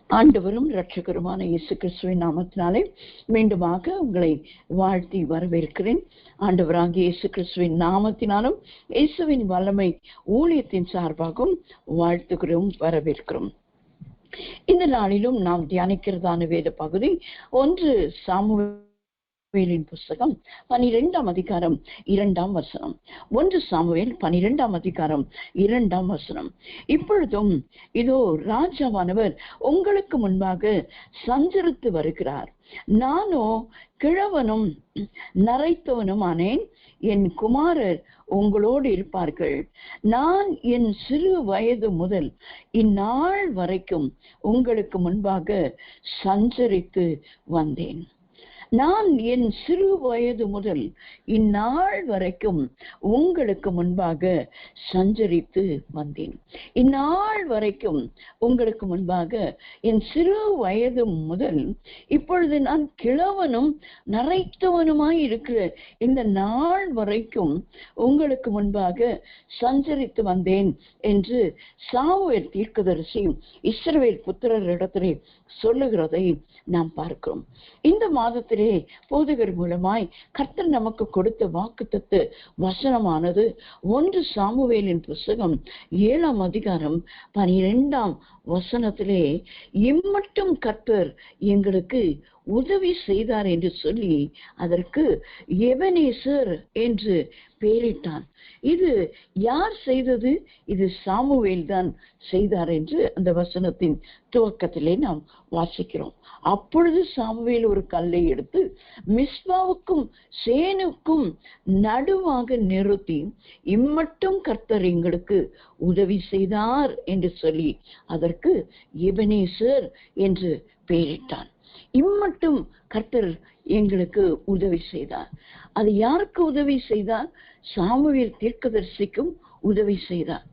ஆண்டவரும் இரட்சகருமான இயேசு கிறிஸ்துவின் நாமத்தினாலே மீண்டுமாக உங்களை வாழ்த்தி வரவேற்கிறேன். ஆண்டவராகிய இயேசு கிறிஸ்துவின் நாமத்தினாலும் இயேசுவின் வல்லமை ஊழியத்தின் சார்பாகவும் வாழ்த்துகிறோம், வரவேற்கிறோம். இந்த நாளிலும் நாம் தியானிக்கிறதான வேத பகுதி 1 சாமுவேலின் புஸ்தகம் 12ஆம் அதிகாரம் 2ஆம் வசனம். 1 சாமுவேல் 12ஆம் அதிகாரம் 2ஆம் வசனம். இப்பொழுதும் இதோ ராஜாவானவர் உங்களுக்கு முன்பாக சஞ்சரித்து வருகிறார். நானோ கிழவனும் நரைத்தவனும் ஆனேன். என் குமாரர் உங்களோடு இருப்பார்கள். நான் என் சிறு வயது முதல் இந்நாள் வரைக்கும் உங்களுக்கு முன்பாக சஞ்சரித்து வந்தேன். நான் என் சிறு வயது முதல் இந்நாள் வரைக்கும் உங்களுக்கு முன்பாக சஞ்சரித்து வந்தேன். இந்நாள் வரைக்கும் உங்களுக்கு முன்பாக என் சிறு வயது முதல் இப்பொழுது நான் கிழவனும் நரைத்தவனுமாய் இருக்கிற இந்த நாள் வரைக்கும் உங்களுக்கு முன்பாக சஞ்சரித்து வந்தேன் என்று சாமுவேல் தீர்க்கதரிசி இஸ்ரவேல் புத்திரரிடத்திலே சொல்லுகிறதை நாம் பார்க்கிறோம். இந்த மாதத்திலே போதகர் மூலமாய் கர்த்தர் நமக்கு கொடுத்த வாக்குத்தத்த வசனமானது 1 சாமுவேலின் புஸ்தகம் 7ஆம் அதிகாரம் 12ஆம் வசனத்திலே இம்மட்டும் கர்த்தர் எங்களுக்கு உதவி செய்தார் என்று சொல்லி அதற்கு எபனேசர் என்று பெயரிட்டான். இது யார் செய்தது? இது சாமுவேல் தான் செய்தார் என்று அந்த வசனத்தின் துவக்கத்திலே நாம் வாசிக்கிறோம். அப்பொழுது சாமுவேல் ஒரு கல்லை எடுத்து மிஸ்பாவுக்கும் சேனுக்கும் நடுவாக நிறுத்தி இம்மட்டும் கர்த்தர் எங்களுக்கு உதவி செய்தார் என்று சொல்லி அதற்கு எபனேசர் என்று பெயரிட்டான். இம்மட்டும் கர்த்தர் எங்களுக்கு உதவி செய்தார். அது யாருக்கு உதவி செய்தார்? சாமுவேல் தீர்க்கதரிசிக்கும் உதவி செய்தார்.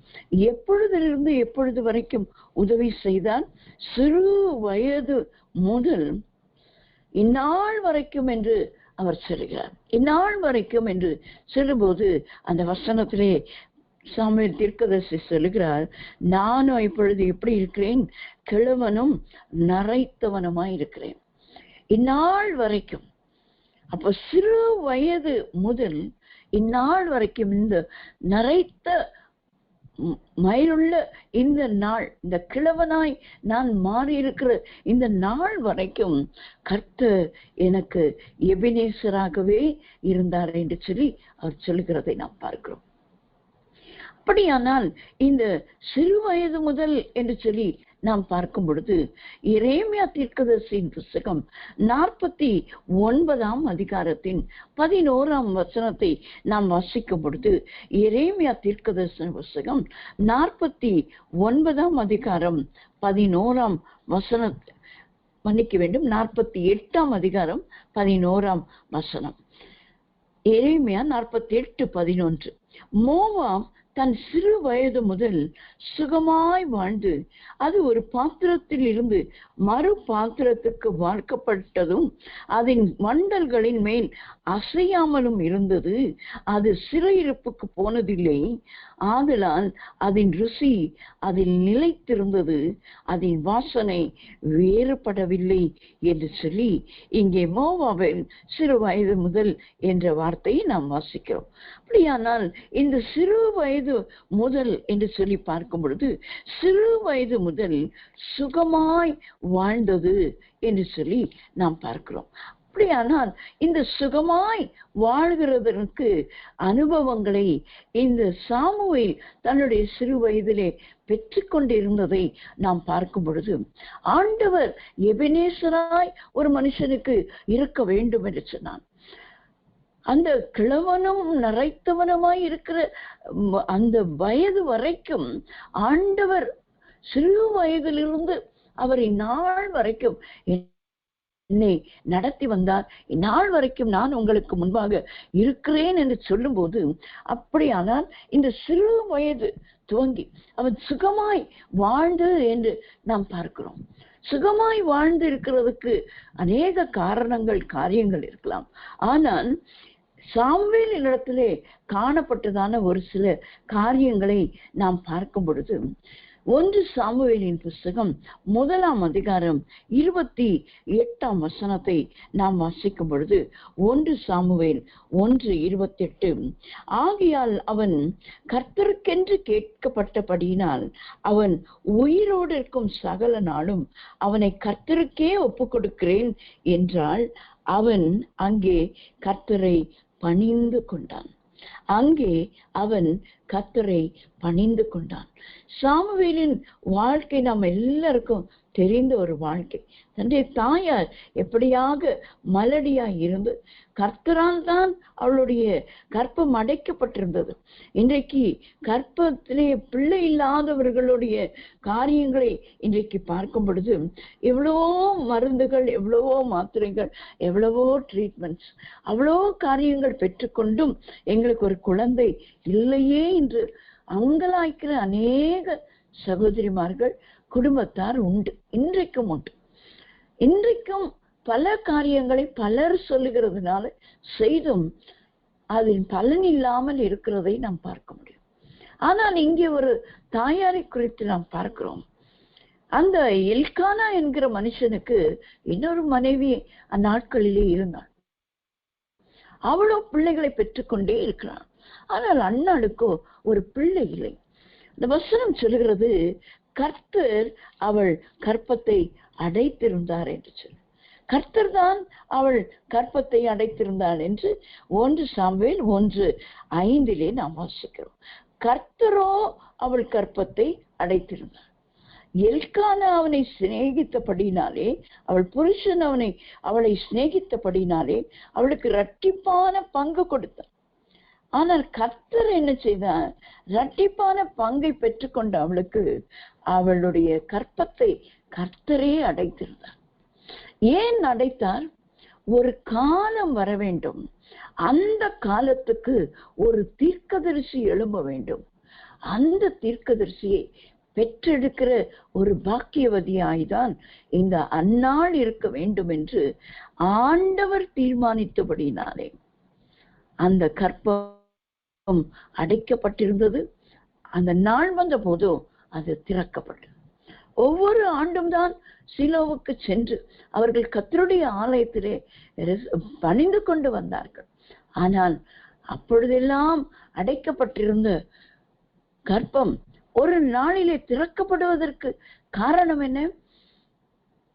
எப்பொழுதிலிருந்து எப்பொழுது வரைக்கும் உதவி செய்தார்? சிறு வயது முதல் இந்நாள் வரைக்கும் என்று அவர் சொல்கிறார். இந்நாள் வரைக்கும் என்று சொல்லும்போது அந்த வசனத்திலே சாமுவேல் தீர்க்கதரிசி சொல்லுகிறார், நானும் இப்பொழுது எப்படி இருக்கிறேன்? கிழவனும் நரைத்தவனுமாய் இருக்கிறேன். இந்நாள் வரைக்கும். அப்ப சிறு வயது முதல் இந்நாள் வரைக்கும் இந்த நரைத்த மயிருள்ள இந்த நாள், இந்த கிழவனாய் நான் மாறி இருக்கிற இந்த நாள் வரைக்கும் கர்த்தர் எனக்கு எபனேசராகவே இருந்தார் என்று சொல்லி அவர் சொல்லுகிறதை நாம் பார்க்கிறோம். அப்படியானால் இந்த சிறு வயது முதல் என்று சொல்லி நாம் பார்க்கும் பொழுது எரேமியா தீர்க்கதரிசியின் புஸ்தகம் 49ஆம் அதிகாரத்தின் 11ஆம் வசனத்தை நாம் வாசிக்கும் பொழுது எரேமியா தீர்க்கதரிசன புஸ்தகம் 49ஆம் அதிகாரம் 11ஆம் வசனம், மன்னிக்க வேண்டும், 48ஆம் அதிகாரம் 11ஆம் வசனம். எரேமியா 48:11. மோவாப் தன் சிறு வயது முதல் சுகமாய் வாழ்ந்து அது ஒரு பாத்திரத்தில் இருந்து மறு பாத்திரத்துக்கு வார்க்கப்பட்டதும் அதன் வண்டல்களின் மேல் அசையாமலும் இருந்தது. அது சிறையிருப்புக்கு போனதில்லை, ஆதலால் அதன் ருசி அதில் நிலைத்திருந்தது, அதன் வாசனை வேறுபடவில்லை என்று சொல்லி இங்கே மோவாபின் சிறு வயது முதல் என்ற வார்த்தையை நாம் வாசிக்கிறோம். அப்படியானால் இந்த சிறு வயது முதல் என்று சொல்லி பார்க்கும் பொழுது சிறு வயது முதல் சுகமாய் வாழ்ந்தது என்று சொல்லி நாம் பார்க்கிறோம். அப்படியானால் இந்த சுகமாய் வாழ்கிறதற்கு அனுபவங்களை இந்த சாமுவேல் தன்னுடைய சிறு வயதிலே பெற்றுக்கொண்டிருந்ததை நாம் பார்க்கும் பொழுது ஆண்டவர் எபனேசராய் ஒரு மனுஷனுக்கு இருக்க வேண்டும் என்று சொன்னான். அந்த கிழவனும் நரைத்தவனுமாய் இருக்கிற அந்த வயது வரைக்கும் ஆண்டவர் சிறு வயதிலிருந்து அவர் இந்நாள் வரைக்கும் என்னை நடத்தி வந்தார். இந்நாள் வரைக்கும் நான் உங்களுக்கு முன்பாக இருக்கிறேன் என்று சொல்லும் போது அப்படியானால் இந்த சிறு வயது துவங்கி அவன் சுகமாய் வாழ்ந்து என்று நாம் பார்க்கிறோம். சுகமாய் வாழ்ந்து இருக்கிறதுக்கு அநேக காரியங்கள் இருக்கலாம். ஆனால் சாமுவேலின் இடத்திலே காணப்பட்டதான ஒரு சில காரியங்களை நாம் பார்க்கும் பொழுது 1 சாமுவேலின் புஸ்தகம் 1ஆம் அதிகாரம் 28 நாம் வாசிக்கும் பொழுது 1 சாமுவேல் 1:28, ஆகையால் அவன் கர்த்தருக்கென்று கேட்கப்பட்டபடியினால் அவன் உயிரோடு இருக்கும் சகல நாளும் அவனை கர்த்தருக்கே ஒப்புக் கொடுக்கிறேன் என்றால் அவன் அங்கே கர்த்தரை பணிந்து கொண்டான். அங்கே அவன் கர்த்தரை பணிந்து கொண்டான். சாமுவேலின் வாழ்க்கை நாம் எல்லாருக்கும் தெரிந்த ஒரு வாழ்க்கை. தன்னுடைய தாயார் எப்படியாக மலடியாய் இருந்து கர்த்தரால் தான் அவளுடைய கர்ப்பம் அடைக்கப்பட்டிருந்தது. இன்றைக்கு கர்ப்பத்திலே பிள்ளை இல்லாதவர்களுடைய காரியங்களை இன்றைக்கு பார்க்கும் பொழுது எவ்வளவோ மருந்துகள், எவ்வளவோ மாத்திரைகள், எவ்வளவோ ட்ரீட்மெண்ட்ஸ், அவ்வளோ காரியங்கள் பெற்றுக்கொண்டும் எங்களுக்கு ஒரு குழந்தை இல்லையே என்று அங்கலாய்க்கிற அநேக சகோதரிமார்கள், குடும்பத்தார் உண்டு. இன்றைக்கும் உண்டு. இன்றைக்கும் பல காரியங்களை பலர் சொல்லுகிறதுனால செய்தும் அதன் பலன் இல்லாமல் இருக்கிறதை நாம் பார்க்க முடியும். ஆனால் இங்கே ஒரு தாயாரை குறித்து நாம் பார்க்கிறோம். அந்த எல்கானா என்கிற மனுஷனுக்கு இன்னொரு மனைவி அந்நாட்களிலே இருந்தாள். அவளோ பிள்ளைகளை பெற்றுக்கொண்டே இருக்கிறான். ஆனால் அன்னாளுக்கோ ஒரு பிள்ளை இல்லை. இந்த வசனம் சொல்லுகிறது, கர்த்தர் அவள் கர்ப்பத்தை அடைத்திருந்தார் என்று சொல்லி. கர்த்தர் தான் அவள் கர்ப்பத்தை அடைத்திருந்தாள் என்று 1 சாமுவேல் 1:5 நாம் வாசிக்கிறோம். கர்த்தரோ அவள் கர்ப்பத்தை அடைத்திருந்தாள். எல்கானா அவனை சிநேகித்தபடினாலே, அவள் புருஷன் அவளை சிநேகித்தபடினாலே அவளுக்கு இரட்டிப்பான பங்கு கொடுத்தான். ஆனால் கர்த்தர் என்ன செய்தார்? இரட்டிப்பான பங்கை பெற்றுக்கொண்ட அவளுக்கு அவளுடைய கர்ப்பத்தை கர்த்தரே அடைத்திருந்தார். ஏன் அடைத்தார்? ஒரு காலம் வர வேண்டும். அந்த காலத்துக்கு ஒரு தீர்க்கதரிசி எழும்ப வேண்டும். அந்த தீர்க்கதரிசியை பெற்றெடுக்கிற ஒரு பாக்கியவதியாய்தான் இந்த அந்நாள் இருக்க வேண்டும் என்று ஆண்டவர் தீர்மானித்தபடினாலே அந்த கர்ப்பம் அடைக்கப்பட்டிருந்தது. அந்த நாள் வந்த போதோ அது திறக்கப்பட்டது. ஒவ்வொரு ஆண்டும் தான் சீலோவுக்கு சென்று அவர்கள் கர்த்தருடைய ஆலயத்திலே பணிந்து கொண்டு வந்தார்கள். ஆனால் அப்பொழுதெல்லாம் அடைக்கப்பட்டிருந்த கர்ப்பம் ஒரு நாளிலே திறக்கப்படுவதற்கு காரணம் என்ன?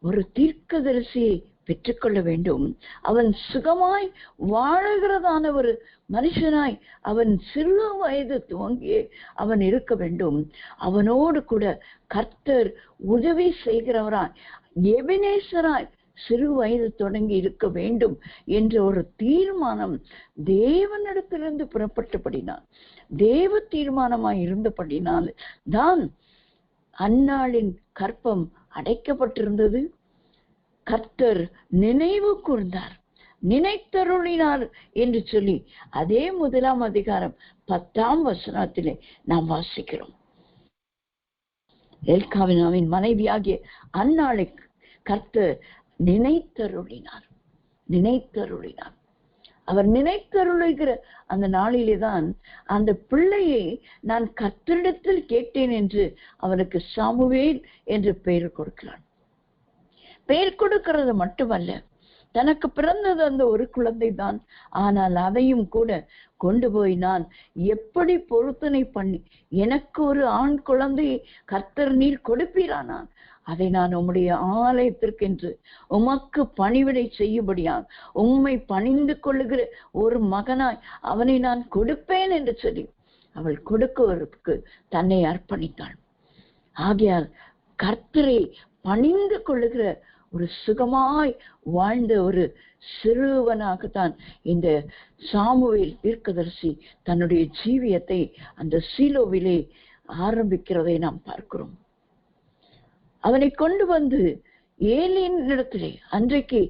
ஒரு தீர்க்கதரிசியை பெற்றுக்கொள்ள வேண்டும். அவன் சுகமாய் வாழுகிறதான ஒரு மனுஷனாய் அவன் சிறு வயது துவங்கியே அவன் இருக்க வேண்டும். அவனோடு கூட கர்த்தர் உதவி செய்கிறவராய், எபினேசராய் சிறு வயது தொடங்கி இருக்க வேண்டும் என்ற ஒரு தீர்மானம் தேவனிடத்திலிருந்து புறப்பட்டபடினால், தேவ தீர்மானமாய் இருந்தபடினால் தான் அந்நாளின் கர்ப்பம் அடைக்கப்பட்டிருந்தது. கர்த்தர் நினைவு கூர்ந்தார், நினைத்தருளினார் என்று சொல்லி அதே 1ஆம் அதிகாரம் 10ஆம் வசனத்திலே நாம் வாசிக்கிறோம். எல்கானாவின் மனைவியாகிய அந்நாளை கர்த்தர் நினைத்தருளினார். அவர் நினைத்தருளுகிற அந்த நாளிலே தான் அந்த பிள்ளையை நான் கர்த்தரிடத்தில் கேட்டேன் என்று அவனுக்கு சாமுவேல் என்று பெயர் கொடுக்கிறான். பெயர் கொடுக்கிறது மட்டுமல்ல, தனக்கு பிறந்தது அந்த ஒரு குழந்தை தான். ஆனால் அதையும் கூட கொண்டு போய் நான் எப்படி பொருத்தனை பண்ணி எனக்கு ஒரு ஆண் குழந்தையை கர்த்தர் நீர் கொடுப்பீரானான், அதை நான் உம்முடைய ஆலயத்திற்கென்று உமக்கு பணிவிடை செய்யும்படியான் உம்மை பணிந்து கொள்ளுகிற ஒரு மகனாய் அவனை நான் கொடுப்பேன் என்று சொல்லி அவள் கொடுக்குவதற்கு தன்னை அர்ப்பணித்தாள். ஆகையால் கர்த்தரை பணிந்து கொள்ளுகிற ஒரு சுகமாய் வாழ்ந்த ஒரு சிறுவனாகத்தான் இந்த சாமுவேல் தீர்க்கதரிசி தன்னுடைய ஜீவியத்தை அந்த சீலோவிலே ஆரம்பிக்கிறதை நாம் பார்க்கிறோம். அவனை கொண்டு வந்து ஏலியின் இடத்திலே, அன்றைக்கு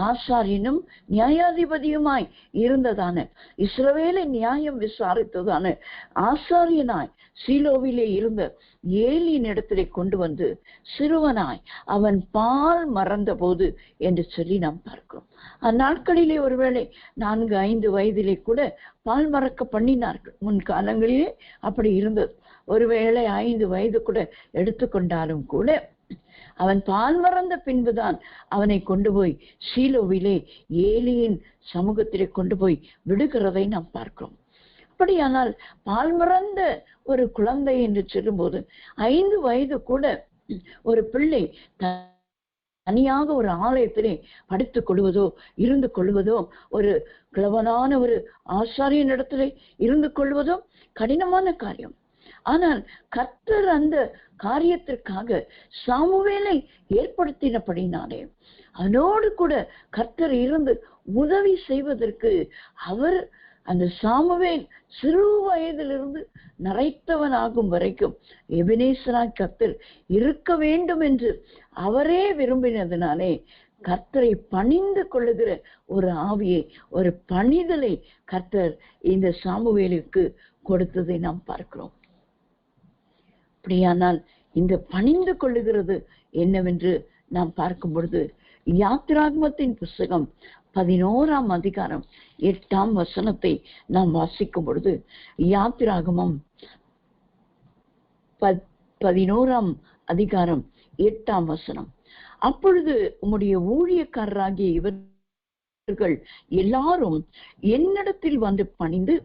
ஆசாரியனும் நியாயாதிபதியுமாய் இருந்ததான, இஸ்ரவேலை நியாயம் விசாரித்ததான ஆசாரியனாய் சீலோவிலே இருந்த ஏலியின் இடத்திலே கொண்டு வந்து சிறுவனாய் அவன் பால் மறந்த போது என்று சொல்லி நாம் பார்க்கிறோம். அந்நாட்களிலே ஒருவேளை 4-5 வயதிலே கூட பால் மறக்க பண்ணினார்கள். முன்காலங்களிலே அப்படி இருந்தது. ஒருவேளை 5 வயது கூட எடுத்துக்கொண்டாலும் கூட அவன் பால் மறந்த பின்புதான் அவனை கொண்டு போய் சீலோவிலே ஏலியின் சமூகத்திலே கொண்டு போய் விடுகிறதை நாம் பார்க்கிறோம். அப்படியானால் பால் மறந்த ஒரு குழந்தை என்று சொல்லும்போது 5 வயது கூட ஒரு பிள்ளை தனியாக ஒரு ஆலயத்திலே படித்துக் கொள்வதோ இருந்து கொள்வதோ, ஒரு கிழவனான ஒரு ஆசாரியன் இடத்திலே இருந்து கொள்வதோ கடினமான காரியம். ஆனால் கர்த்தர் அந்த காரியத்திற்காக சாமுவேலை ஏற்படுத்தினபடினாலே அதனோடு கூட கர்த்தர் இருந்து உதவி செய்வதற்கு அவர் அந்த சாமுவேல் சிறு வயதிலிருந்து நரைத்தவனாகும் வரைக்கும் எபினேசராய் கர்த்தர் இருக்க வேண்டும் என்று அவரே விரும்பினதினாலே கர்த்தரை பணிந்து கொள்ளுகிற ஒரு ஆவியை, ஒரு பணிதலை கர்த்தர் இந்த சாமுவேலுக்கு கொடுத்ததை நாம் பார்க்கிறோம். அப்படியானால் இந்த பணிந்து கொள்ளுகிறது என்னவென்று நாம் பார்க்கும் பொழுது யாத்திராகமத்தின் புஸ்தகம் 11ஆம் அதிகாரம் 8ஆம் வசனத்தை நாம் வாசிக்கும் பொழுது, யாத்திராகமம் 11ஆம் அதிகாரம் 8ஆம் வசனம், அப்பொழுது உம்முடைய ஊழியக்காரராகிய இவர்கள் எல்லாரும் என்னிடத்தில் வந்து பணிந்து,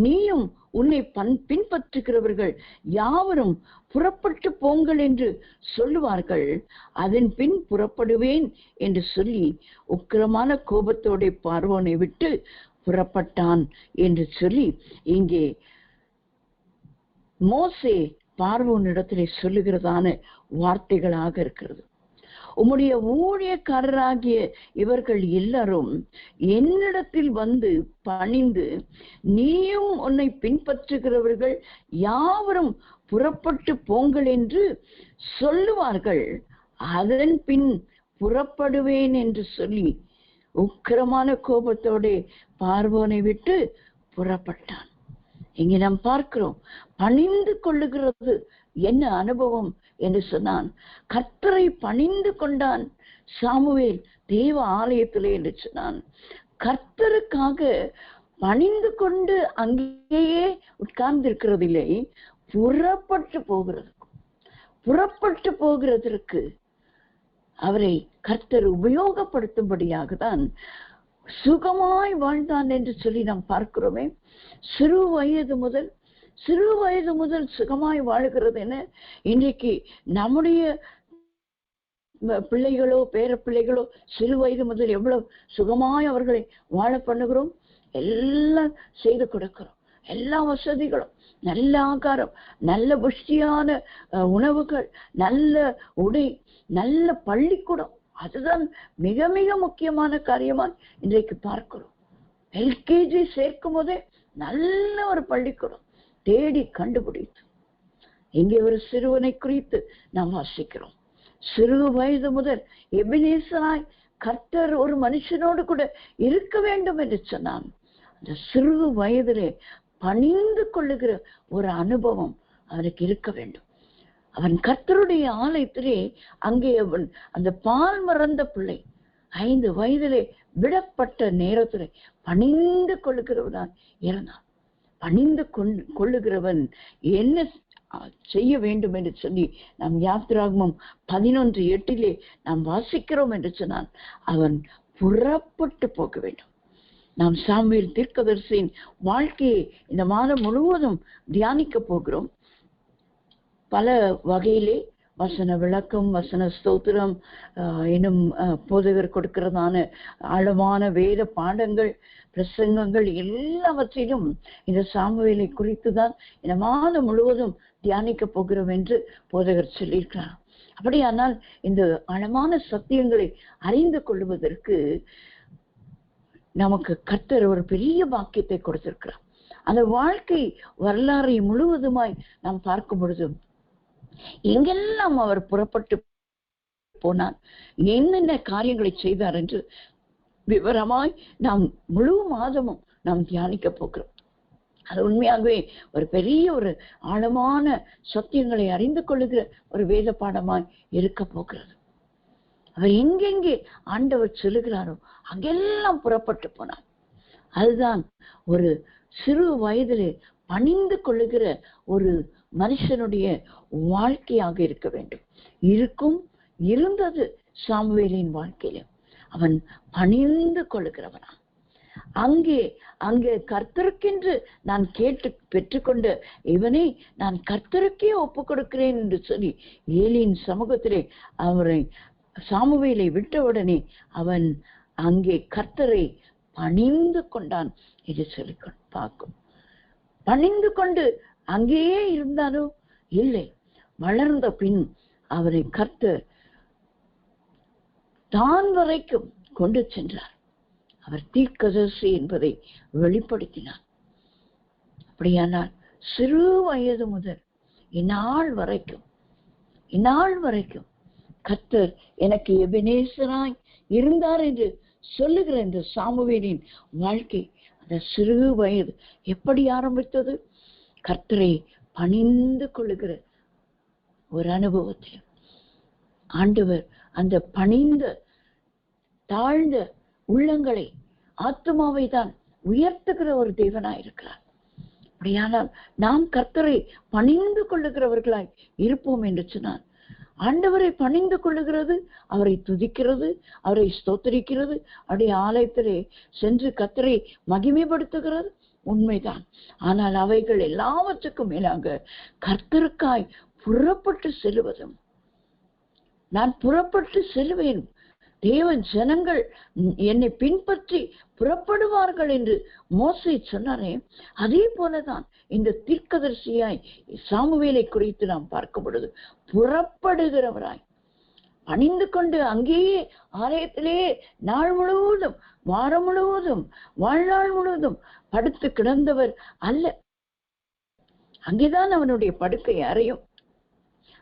நீயும் உன்னை பின்பற்றுகிறவர்கள் யாவரும் புறப்பட்டு போங்கள் என்று சொல்லுவார்கள், அதன் பின் புறப்படுவேன் என்று சொல்லி உக்கிரமான கோபத்தோட பார்வோனை விட்டு புறப்பட்டான் என்று சொல்லி இங்கே மோசே பார்வோனிடத்திலே சொல்லுகிறதான வார்த்தைகளாக இருக்கிறது. உம்முடைய ஊழியக்காரராகிய இவர்கள் எல்லாரும் என்னிடத்தில் வந்து பணிந்து, நீயும் உன்னை பின்பற்றுகிறவர்கள் யாவரும் புறப்பட்டு போங்கள் என்று சொல்லுவார்கள், அதன் பின் புறப்படுவேன் என்று சொல்லி உக்கிரமான கோபத்தோட பார்வோனை விட்டு புறப்பட்டான். இங்கே நாம் பார்க்கிறோம், பணிந்து கொள்ளுகிறது என்ன அனுபவம் என்று சொன்னான். கர்த்தரை பணிந்து கொண்டான் சாமுவேல் தேவ ஆலயத்திலே என்று சொன்னான். கர்த்தருக்காக பணிந்து கொண்டு அங்கேயே உட்கார்ந்திருக்கிறதில்லை, புறப்பட்டு போகிறதற்கு அவரை கர்த்தர் உபயோகப்படுத்தும்படியாக தான் சுகமாய் வாழ்ந்தான் என்று சொல்லி நாம் பார்க்கிறோமே. சிறு வயது முதல் சுகமாய் வாழுகிறது என இன்றைக்கு நம்முடைய பிள்ளைகளோ பேர பிள்ளைகளோ சிறு வயது முதல் எவ்வளவு சுகமாய் அவர்களை வாழ பண்ணுகிறோம். எல்லாம் செய்து கொடுக்கிறோம், எல்லா வசதிகளும், நல்ல ஆகாரம், நல்ல புஷ்டியான உணவுகள், நல்ல உடை, நல்ல பள்ளிக்கூடம், அதுதான் மிக மிக முக்கியமான காரியமா இன்றைக்கு பார்க்கிறோம். எல்கேஜி சேர்க்கும் போதே நல்ல ஒரு பள்ளிக்கூடம் தேடி கண்டுபிடித்து இங்கே ஒரு சிறுவனை குறித்து நாம் வாசிக்கிறோம். சிறு வயது முதல் எபினேசராய் கர்த்தர் ஒரு மனுஷனோடு கூட இருக்க வேண்டும் என்று சொன்னான். அந்த சிறு வயதிலே பணிந்து கொள்ளுகிற ஒரு அனுபவம் அவனுக்கு இருக்க வேண்டும். அவன் கர்த்தருடைய ஆலயத்திலே அங்கே அவன் அந்த பால் மறந்த பிள்ளை 5 வயதிலே விடப்பட்ட நேரத்திலே பணிந்து கொள்ளுகிறவனான் இருந்தான். பணிந்து கொள்ளுகிறவன் என்ன செய்ய வேண்டும் என்று சொல்லி நாம் யாத்திராகமம் 11:8 நாம் வாசிக்கிறோம் என்று சொன்னான். அவன் புறப்பட்டு போக வேண்டும். நாம் சாமுவேல் தீர்க்கதரிசியின் வாழ்க்கையை இந்த மாதம் முழுவதும் தியானிக்க போகிறோம். பல வகையிலே வசன விளக்கம், வசன ஸ்தோத்திரம், இன்னும் போதகர் கொடுக்கிறதான ஆழமான வேத பாடங்கள், பிரசங்கங்கள் எல்லாவற்றிலும் இந்த சாமுவேலை குறித்துதான் இந்த மாதம் முழுவதும் தியானிக்க போகிறோம் என்று போதகர் சொல்லியிருக்கிறார். அப்படியானால் இந்த ஆழமான சத்தியங்களை அறிந்து கொள்வதற்கு நமக்கு கர்த்தர் ஒரு பெரிய பாக்கியத்தை கொடுத்திருக்கிறார். அந்த வாழ்க்கை வரலாறை முழுவதுமாய் நாம் பார்க்கும் பொழுது எங்கெல்லாம் அவர் புறப்பட்டு போனார், என்னென்ன காரியங்களை செய்தார் என்று விவரமாய் நாம் முழு மாதமும் நாம் தியானிக்க போகிறோம். அது உண்மையாகவே ஒரு பெரிய ஒரு ஆழமான சத்தியங்களை அறிந்து கொள்ளுகிற ஒரு வேத பாடமாய் இருக்க போகிறது. அவர் எங்கெங்கே ஆண்டவர் சொல்லுகிறாரோ அங்கெல்லாம் புறப்பட்டு போனார். அதுதான் ஒரு சிறு வயதிலே பணிந்து கொள்ளுகிற ஒரு மனுஷனுடைய வாழ்க்கையாக இருக்க வேண்டும். இருந்தது சாமுவேலின் வாழ்க்கையில. அவன் பணிந்து கொள்ளுகிறவனா. அங்கே அங்கே கர்த்தருக்கென்று நான் கேட்டு பெற்றுக்கொண்ட இவனை நான் கர்த்தருக்கே ஒப்பு கொடுக்கிறேன் என்று சொல்லி ஏலியின் சமூகத்திலே அவரை சாமுவேலை விட்டவுடனே அவன் அங்கே கர்த்தரை பணிந்து கொண்டான் என்று சொல்லி பார்க்கும். பணிந்து கொண்டு அங்கேயே இருந்தானோ இல்லை, வளர்ந்த பின் அவரை கர்த்தர் தான் வரைக்கும் கொண்டு சென்றார். அவர் தீர்க்கதரிசி என்பதை வெளிப்படுத்தினார். அப்படியானால் சிறு வயது முதல் இந்நாள் வரைக்கும் கர்த்தர் எனக்கு எபெனேசராய் இருந்தார் என்று சொல்லுகிற இந்த சாமுவேலின் வாழ்க்கை, அந்த சிறு வயது எப்படி ஆரம்பித்தது? கர்த்தரை பணிந்து கொள்ளுகிற ஒரு அனுபவத்தில் ஆண்டவர் அந்த பணிந்த தாழ்ந்த உள்ளங்களை, ஆத்மாவை தான் உயர்த்துகிற ஒரு தேவனாயிருக்கிறார். அப்படியானால் நாம் கர்த்தரை பணிந்து கொள்ளுகிறவர்களாய் இருப்போம் என்று சொன்னார். ஆண்டவரை பணிந்து கொள்ளுகிறது, அவரை துதிக்கிறது, அவரை ஸ்தோத்திரிக்கிறது, அவருடைய ஆலயத்திலே சென்று கர்த்தரை மகிமைப்படுத்துகிறது உண்மைதான். ஆனால் அவைகள் எல்லாவற்றுக்கும் மேலாக கர்த்தருக்காய் புறப்பட்டு செல்வதும், நான் புறப்பட்டு செல்வேன், தேவன் ஜனங்கள் என்னை பின்பற்றி புறப்படுவார்கள் என்று மோசே சொன்னாரே, அதே போலதான் இந்த தீர்க்கதரிசியாய் சாமுவேலை குறித்து நாம் பார்க்கும் பொழுது புறப்படுகிறவராய் பணிந்து கொண்டு அங்கேயே ஆலயத்திலே நாள் முழுவதும், வாரம் முழுவதும், வாழ்நாள் முழுவதும் படுத்து கிடந்தவர் அல்ல. அங்கேதான் அவனுடைய படுக்கை அறையும்.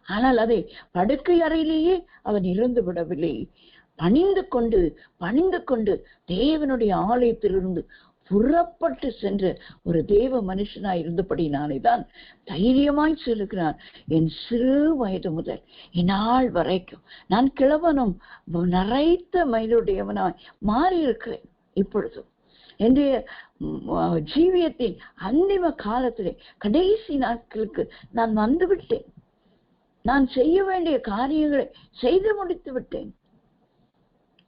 ஆனால் அதை படுக்கை அறையிலேயே அவன் இருந்து விடவில்லை. பணிந்து கொண்டு தேவனுடைய ஆலயத்திலிருந்து புறப்பட்டு சென்ற ஒரு தேவ மனுஷனாய் இருந்தபடினாலேதான் தைரியமாய் சொல்லுகிறான், என் சிறு வயது முதல் இந்நாள் வரைக்கும் நான் கிழவனும் நரைத்த மயிலுடையவனாய் மாறி இருக்கிறேன். இப்பொழுதும் என்னுடைய ஜீவியத்தின் அந்திம காலத்திலே கடைசி நாட்களுக்கு நான் வந்து விட்டேன். நான் செய்ய வேண்டிய காரியங்களை செய்து முடித்து விட்டேன்.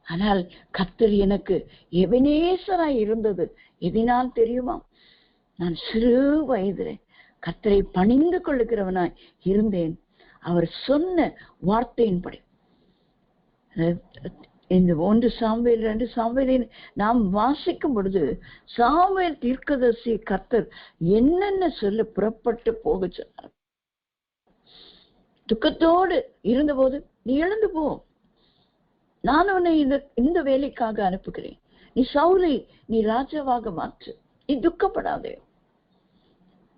ஆனால் கர்த்தர் எனக்கு எபெனேசராய் இருந்தது எதனால் தெரியுமா? நான் சிறு வயதிலே கர்த்தரை பணிந்து கொள்ளுகிறவனாய் இருந்தேன். அவர் சொன்ன வார்த்தையின்படி. இந்த 1 சாமுவேல் 2 சாமுவேலின் நாம் வாசிக்கும் பொழுது சாமுவேல் தீர்க்கதரிசி கர்த்தர் என்னென்ன சொல்ல புறப்பட்டு போக சொன்னார். துக்கத்தோடு இருந்தபோது, நீ எழுந்து போ, நான் உன்னை இந்த வேலைக்காக அனுப்புகிறேன், நீ சவுலை நீ ராஜாவாக மாற்று, நீ துக்கப்படாதே.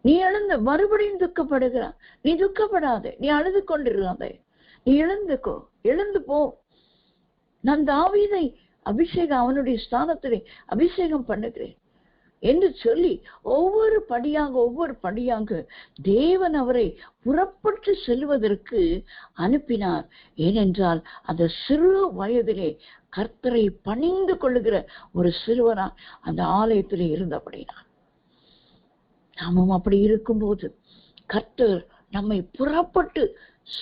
நீ எழுந்து மறுபடியும் துக்கப்படுகிறான், நீ துக்கப்படாதே, நீ அழுது கொண்டிருக்காதே, நீ எழுந்து போ, நான் தாவீதை அபிஷேகம் அவனுடைய ஸ்தானத்திலே அபிஷேகம் பண்ணுகிறேன் என்று சொல்லி ஒவ்வொரு படியாக தேவன் அவரை புறப்பட்டு செல்வதற்கு அனுப்பினார். ஏனென்றால் அந்த சிறு வயதிலே கர்த்தரை பணிந்து கொள்ளுகிற ஒரு சிறுவனா அந்த ஆலயத்திலே இருந்தபடினார். நாமும் அப்படி இருக்கும்போது கர்த்தர் நம்மை புறப்பட்டு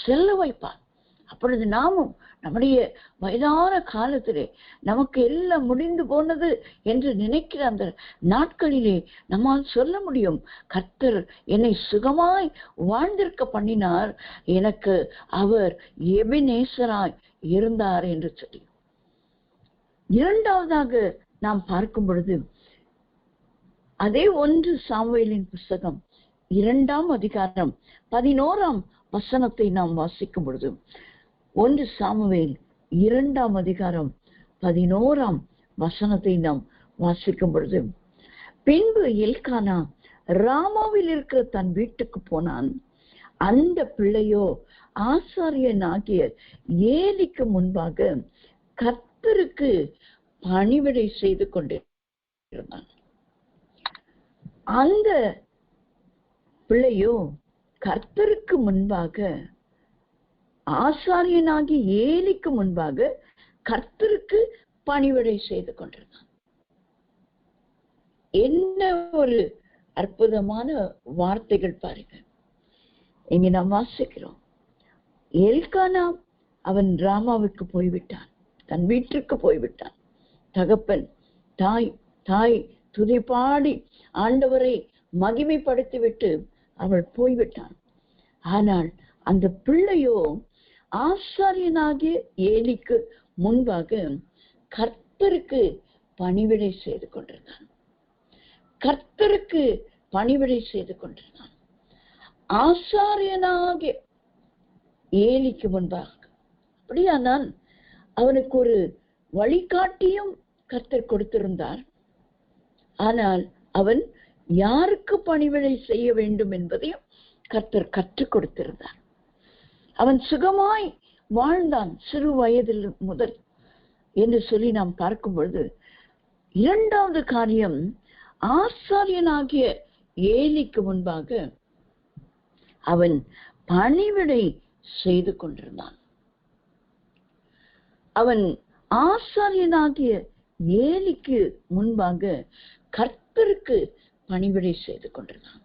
செல்ல வைப்பார். அப்பொழுது நாமும் நம்முடைய வயதான காலத்திலே நமக்கு எல்லாம் முடிந்து போனது என்று நினைக்கிற அந்த நாட்களிலே நம்மால் சொல்ல முடியும், கர்த்தர் என்னை சுகமாய் வாழ்ந்திருக்க பண்ணினார், எனக்கு அவர் எபெனேசராய் இருந்தார் என்று சொல்லி. இரண்டாவதாக நாம் பார்க்கும் பொழுது அதே 1 சாமுவேலின் புஸ்தகம் 2ஆம் அதிகாரம் 11ஆம் வசனத்தை நாம் வாசிக்கும் பொழுது 1 சாமுவேல் 2ஆம் அதிகாரம் 11ஆம் வசனத்தை நாம் வாசிக்கும் பொழுது, பின்பு எல்கானா ராமாவில் இருக்கிற தன் வீட்டுக்கு போனான். அந்த பிள்ளையோ ஆசாரியனாகிய ஏலிக்கு முன்பாக கர்த்தருக்கு பணிவிடை செய்து கொண்டிருந்தான். அந்த பிள்ளையோ கர்த்தருக்கு முன்பாக, ஆசாரியனாகி ஏலிக்கு முன்பாக கர்த்தருக்கு பணிவிடை செய்து கொண்டிருந்தான். என்ன ஒரு அற்புதமான வார்த்தைகள் பாருங்க. இங்க நாம் வாசிக்கிறோம், எல்கானா அவன் ராமாவுக்கு போய்விட்டான், தன் வீட்டிற்கு போய்விட்டான். தகப்பன் தாய் துதிபாடி ஆண்டவரை மகிமைப்படுத்திவிட்டு அவள் போய்விட்டான். ஆனால் அந்த பிள்ளையோ ஆசாரியனாகிய ஏலிக்கு முன்பாக கர்த்தருக்கு பணிவிடை செய்து கொண்டிருந்தான். கர்த்தருக்கு பணிவிடை செய்து கொண்டிருந்தான். ஆசாரியனாகிய ஏலிக்கு முன்பாக. அப்படியானால் அவனுக்கு ஒரு வழிகாட்டியும் கர்த்தர் கொடுத்திருந்தார். ஆனால் அவன் யாருக்கு பணிவிடை செய்ய வேண்டும் என்பதையும் கர்த்தர் கற்றுக் கொடுத்திருந்தார். அவன் சுகமாய் வாழ்ந்தான் சிறு வயதில் முதல் என்று சொல்லி நாம் பார்க்கும் பொழுது, இரண்டாவது காரியம், ஆசாரியனாகிய ஏலிக்கு முன்பாக அவன் பணிவிடை செய்து கொண்டிருந்தான். அவன் ஆசாரியனாகிய ஏலிக்கு முன்பாக கர்த்தருக்கு பணிவிடை செய்து கொண்டிருந்தான்.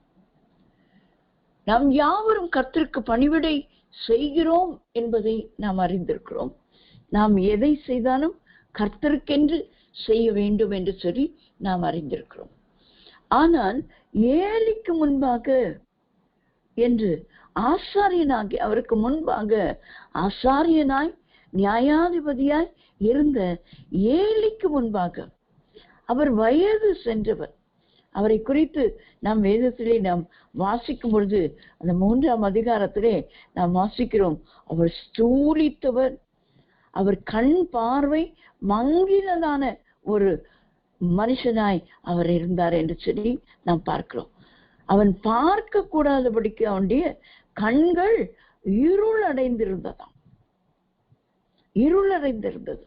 நாம் யாவரும் கர்த்தருக்கு பணிவிடை செய்கிறோம் என்பதை நாம் அறிந்திருக்கிறோம். நாம் எதை செய்தாலும் கர்த்தருக்கென்று செய்ய வேண்டும் என்று சொல்லி நாம் அறிந்திருக்கிறோம். ஆனால் ஏலிக்கு முன்பாக என்று ஆசாரியனாகி அவருக்கு முன்பாக ஆசாரியனாய் நியாயாதிபதியாய் இருந்த ஏலிக்கு முன்பாக அவர் வயது சென்றவர். அவரை குறித்து நாம் வேதத்திலே நாம் வாசிக்கும் பொழுது அந்த 3ஆம் அதிகாரத்திலே நாம் வாசிக்கிறோம், அவர் ஸ்தூலித்தவர், அவர் கண் பார்வை மங்கினதான ஒரு மனுஷனாய் அவர் இருந்தார் என்று சொல்லி நாம் பார்க்கிறோம். அவன் பார்க்க கூடாதபடிக்கு அவனுடைய கண்கள் இருளடைந்திருந்தது.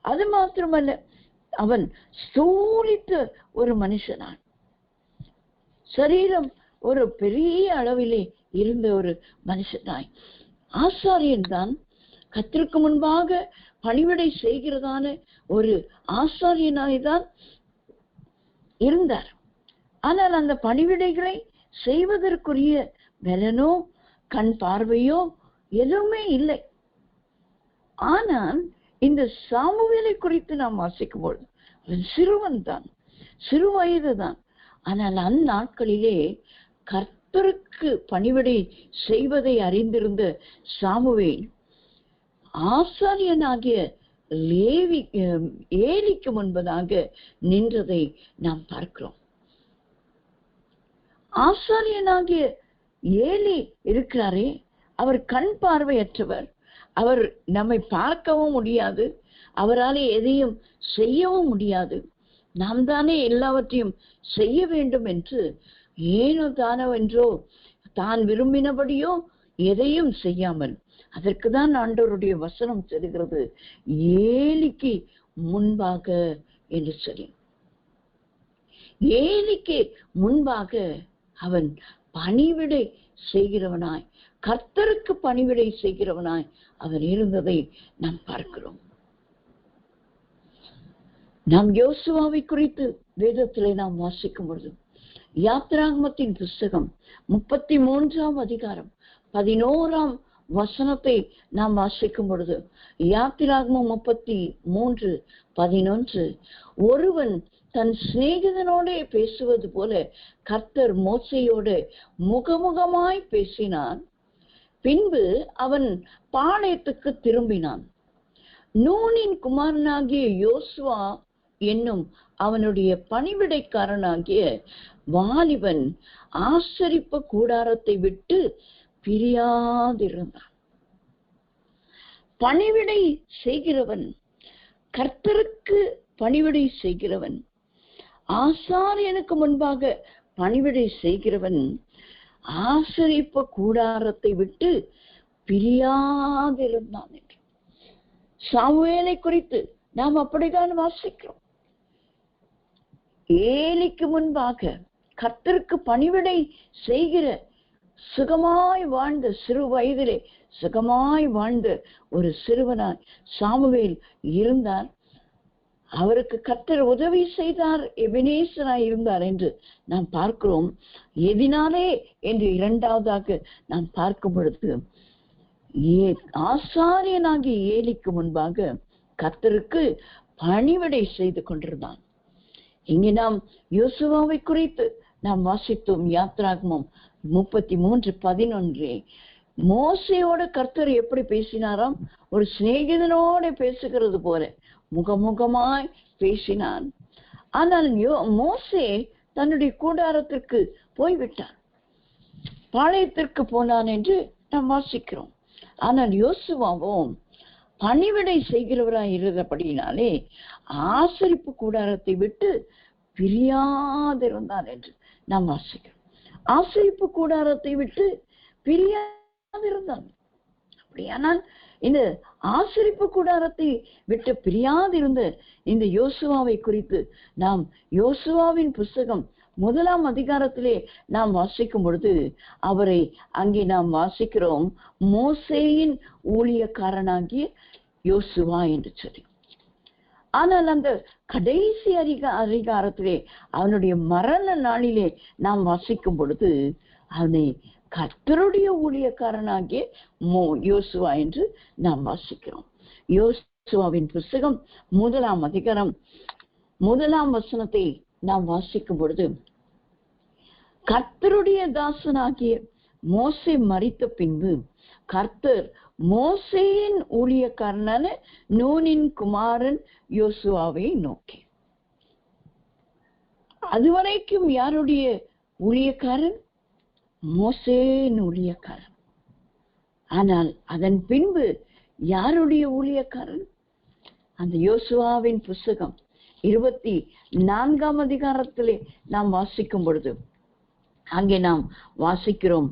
அது மாத்திரமல்ல, அவன் ஸ்தூலித்த ஒரு மனுஷனான். சரீரம் ஒரு பெரிய அளவிலே இருந்த ஒரு மனுஷனாய், ஆசாரியன் தான், கர்த்தருக்கு முன்பாக பணிவிடை செய்கிறதான ஒரு ஆசாரியனாய் தான் இருந்தார். ஆனால் அந்த பணிவிடைகளை செய்வதற்குரிய பலனோ கண் பார்வையோ எதுவுமே இல்லை. ஆனால் இந்த சாமுவேலை குறித்து நாம் வாசிக்கும் பொழுது அவன் சிறுவன் தான், சிறு வயது தான். ஆனால் அந்நாட்களிலே கர்த்தருக்கு பணிவிடை செய்வதை அறிந்திருந்த சாமுவேல் ஆசாரியனாகிய ஏலிக்கு முன்பதாக நின்றதை நாம் பார்க்கிறோம். ஆசாரியனாகிய ஏலி இருக்கிறாரே, அவர் கண் பார்வையற்றவர். அவர் நம்மை பார்க்கவும் முடியாது, அவரால் எதையும் செய்யவும் முடியாது. நாம் தானே எல்லாவற்றையும் செய்ய வேண்டும் என்று ஏனோ தானோ என்றோ தான் விரும்பினபடியோ எதையும் செய்யாமல், அதற்குதான் ஆண்டவருடைய வசனம் சொல்கிறது, ஏலிக்கு முன்பாக என்று சொல்லி. ஏலிக்கு முன்பாக அவன் பணிவிடை செய்கிறவனாய், கர்த்தருக்கு பணிவிடை செய்கிறவனாய் அவன் இருந்ததை நாம் பார்க்கிறோம். நாம் யோசுவாவை குறித்து வேதத்திலே நாம் வாசிக்கும் பொழுது, யாத்திராகமத்தின் புஸ்தகம் 33ஆம் அதிகாரம் 11ஆம் வசனத்தை நாம் வாசிக்கும் பொழுது, யாத்திராகமம் 33:11, ஒருவன் தன் சிநேகிதனோட பேசுவது போல கர்த்தர் மோசேயோடு முகமுகமாய் பேசினான். பின்பு அவன் பாளையத்துக்கு திரும்பினான். நூனின் குமாரனாகிய யோசுவா என்னும் அவனுடைய பணிவிடைக்காரனாகிய வாலிபன் ஆசரிப்பு கூடாரத்தை விட்டு பிரியாதிருந்தான். பணிவிடை செய்கிறவன், கர்த்தருக்கு பணிவிடை செய்கிறவன், ஆசாரியனுக்கு முன்பாக பணிவிடை செய்கிறவன் ஆசரிப்பு கூடாரத்தை விட்டு பிரியாதிருந்தான் என்று சாமுவேலை குறித்து நாம் அப்படித்தான் வாசிக்கிறோம். ஏலிக்கு முன்பாக கர்த்தருக்கு பணிவிடை செய்கிற சுகமாய் வாழ்ந்த, சிறு வயதிலே சுகமாய் வாழ்ந்த ஒரு சிறுவனாய் சாமுவேல் இருந்தார். அவருக்கு கர்த்தர் உதவி செய்தார், எபினேசராய் இருந்தார் என்று நாம் பார்க்கிறோம். எதினாலே என்று இரண்டாவதாக நாம் பார்க்கும் பொழுது, ஆசாரியனாகிய ஏலிக்கு முன்பாக கர்த்தருக்கு பணிவிடை செய்து கொண்டிருந்தான். இங்கே நாம் யோசுவாவை குறித்து நாம் வாசித்தோம். யாத்ராகமம் 33:11. மோசையோட கர்த்தர் எப்படி பேசினாராம்? ஒரு சிநேகிதனோட பேசுகிறது போல முகமுகமாய் பேசினான். ஆனால் மோசே தன்னுடைய கூடாரத்திற்கு போய்விட்டான், பாளையத்திற்கு போனான் என்று நாம் வாசிக்கிறோம். ஆனால் யோசுவாவும் பணிவிடை செய்கிறவராய் இருந்தபடியினாலே ஆசரிப்பு கூடாரத்தை விட்டு பிரியாதிருந்தான் என்று நாம் வாசிக்கிறோம். ஆசரிப்பு கூடாரத்தை விட்டு பிரியாதிருந்தான். அப்படியானால் இந்த ஆசரிப்பு கூடாரத்தை விட்டு பிரியாதிருந்த இந்த யோசுவாவை குறித்து நாம் யோசுவாவின் புஸ்தகம் 1ஆம் அதிகாரத்திலே நாம் வாசிக்கும் பொழுது அவரை அங்கே நாம் வாசிக்கிறோம், மோசேயின் ஊழியக்காரனாகிய யோசுவா என்று சொல்லி. ஆனால் அந்த கடைசி அதிகாரத்திலே அவனுடைய மரண நாளிலே நாம் வாசிக்கும் பொழுது அவனை கர்த்தருடைய ஊழியக்காரனாகிய யோசுவா என்று நாம் வாசிக்கிறோம். யோசுவாவின் புஸ்தகம் 1ஆம் அதிகாரம் 1ஆம் வசனத்தை நாம் வாசிக்கும் பொழுது, கர்த்தருடைய தாசனாகிய மோசே மரித்த பின்பு கர்த்தர் மோசேயின் ஊழியக்காரனான நூனின் குமாரன் யோசுவாவை நோக்கி. அதுவரைக்கும் யாருடைய ஊழியக்காரன்? மோசேயின் ஊழியக்காரன். ஆனால் அதன் பின்பு யாருடைய ஊழியக்காரன்? அந்த யோசுவாவின் புஸ்தகம் 24ஆம் அதிகாரத்திலே நாம் வாசிக்கும் பொழுது அங்கே நாம் வாசிக்கிறோம்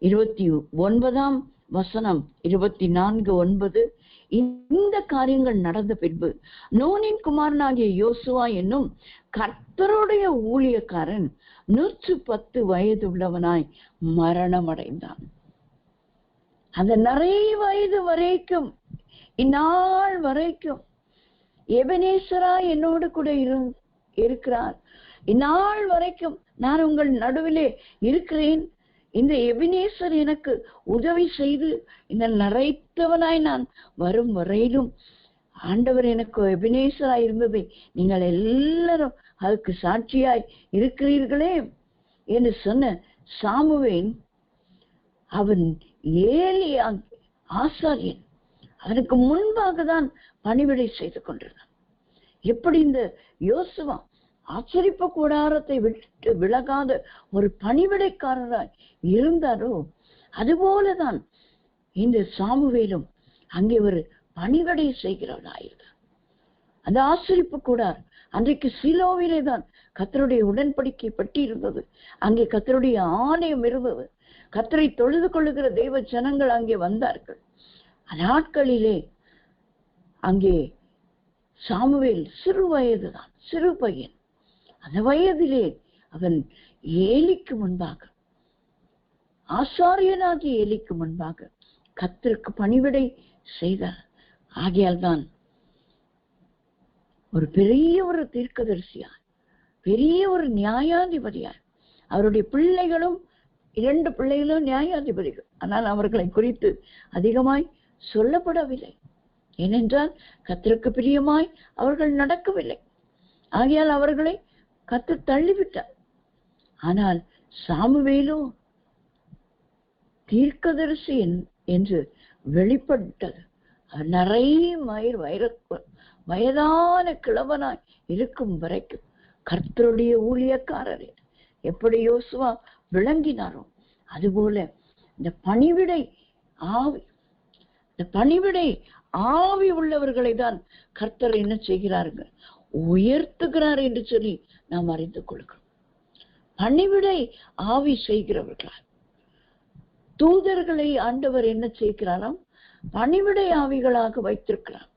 29ஆம் வசனம் 24:9. இந்த காரியங்கள் நடந்த பின்பு நூனின் குமாரனாகிய யோசுவா என்னும் கர்த்தருடைய ஊழியக்காரன் 110 வயது உள்ளவனாய் மரணம் அடைந்தான். அந்த நிறைய வயது வரைக்கும், இந்நாள் வரைக்கும் எபனேசரா என்னோடு கூட இருக்கிறார், இந்நாள் வரைக்கும் நான் உங்கள் நடுவிலே இருக்கிறேன், இந்த எபினேசர் எனக்கு உதவி செய்து இந்த நரைத்தவனாய் நான் வரும் வரையிலும் ஆண்டவர் எனக்கு எபினேசராய் இருந்ததை நீங்கள் எல்லாரும் அதுக்கு சாட்சியாய் இருக்கிறீர்களே என்று சொன்ன சாமுவேல், அவன் ஏலி ஆசாரியன், அவனுக்கு முன்பாக தான் பணிவிடை செய்து கொண்டிருந்தான். எப்படி இந்த யோசுவா ஆச்சரிப்பு கூடாரத்தை விட்டு விலகாத ஒரு பணிவிடைக்காரராய் இருந்தாரோ, அதுபோலதான் இந்த சாமுவேலும் அங்கே ஒரு பணிவிடை செய்கிறவனாயிருந்தார். அந்த ஆச்சரிப்பு கூடார் அன்றைக்கு சீலோவிலே தான் கர்த்தருடைய உடன்படிக்கை பற்றி இருந்தது. அங்கே கர்த்தருடைய ஆலயம் இருந்தது. கர்த்தரை தொழுது கொள்ளுகிற தெய்வ ஜனங்கள் அங்கே வந்தார்கள். நாட்களிலே அங்கே சாமுவேல் சிறு வயதுதான், சிறு பையன். அந்த வயதிலே அவன் ஏலிக்கு முன்பாக, ஆசாரியனாகி ஏலிக்கு முன்பாக கர்த்தருக்கு பணிவிடை செய்தார். ஆகையால் தான் ஒரு பெரிய ஒரு தீர்க்கதரிசியார், பெரிய ஒரு நியாயாதிபதியார், அவருடைய பிள்ளைகளும் 2 பிள்ளைகளும் நியாயாதிபதிகள். ஆனால் அவர்களை குறித்து அதிகமாய் சொல்லப்படவில்லை. ஏனென்றால் கர்த்தருக்கு பிரியமாய் அவர்கள் நடக்கவில்லை. ஆகையால் அவர்களை கர்த்தர் தள்ளிவிட்டார். ஆனால் சாமுவேலோ தீர்க்கதரிசி என்று வெளிப்பட்டது. நிறைய வயதான கிழவனாய் இருக்கும் வரைக்கும் கர்த்தருடைய ஊழியக்காரர் எப்படி யோசுவா விளங்கினாரோ அதுபோல இந்த பணிவிடை ஆவி, இந்த பணிவிடை ஆவி உள்ளவர்களை தான் கர்த்தர் என்ன செய்கிறார்கள், உயர்த்துகிறார் என்று சொல்லி நாம் அறிந்து கொள்கிறோம். பணிவிடை ஆவி செய்கிறவர்களால் தூதர்களை ஆண்டவர் என்ன செய்கிறாராம், பணிவிடை ஆவிகளாக வைத்திருக்கிறார்.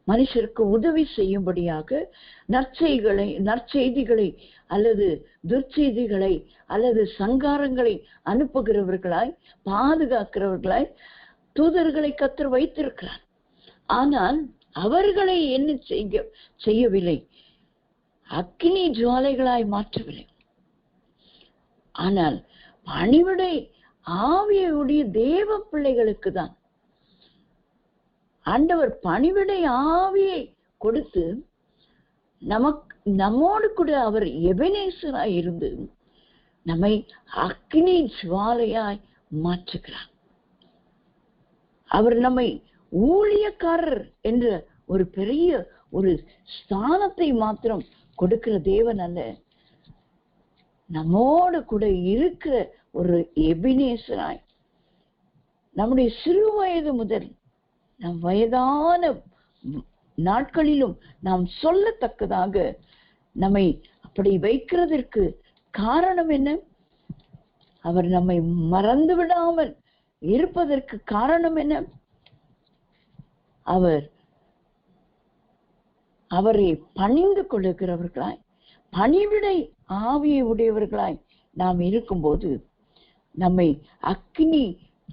மனுஷருக்கு உதவி செய்யும்படியாக நற்செய்திகளை அல்லது துர்ச்செய்திகளை அல்லது சங்காரங்களை அனுப்புகிறவர்களாய், பாதுகாக்கிறவர்களாய் தூதர்களை கர்த்தர் வைத்திருக்கிறார். ஆனால் அவர்களை என்ன செய்யவில்லை, அக்கினி ஜுவாலைகளாய் மாற்றவில்லை. ஆனால் பணிவிடை ஆவியுடைய தேவ பிள்ளைகளுக்கு தான் ஆண்டவர் பணிவிடை ஆவியை கொடுத்து நம்மோடு கூட அவர் எபெனேசராய் இருந்து நம்மை அக்கினி ஜுவாலையாய் மாற்றுகிறார். அவர் நம்மை ஊழியக்காரர் என்ற ஒரு பெரிய ஒரு ஸ்தானத்தை மாத்திரம் கொடுக்கிற தேவன் அல்ல, நம்மோடு கூட இருக்கிற ஒரு எபினேசராய் நம்முடைய சிறு வயது முதல் நம் வயதான நாட்களிலும் நாம் சொல்லத்தக்கதாக நம்மை அப்படி வைக்கிறதற்கு காரணம் என்ன? அவர் நம்மை மறந்து விடாமல் இருப்பதற்கு காரணம் என்ன? அவரை பணிந்து கொள்ளுகிறவர்களாய் பணிவிடை ஆவியை உடையவர்களாய் நாம் இருக்கும்போது நம்மை அக்கினி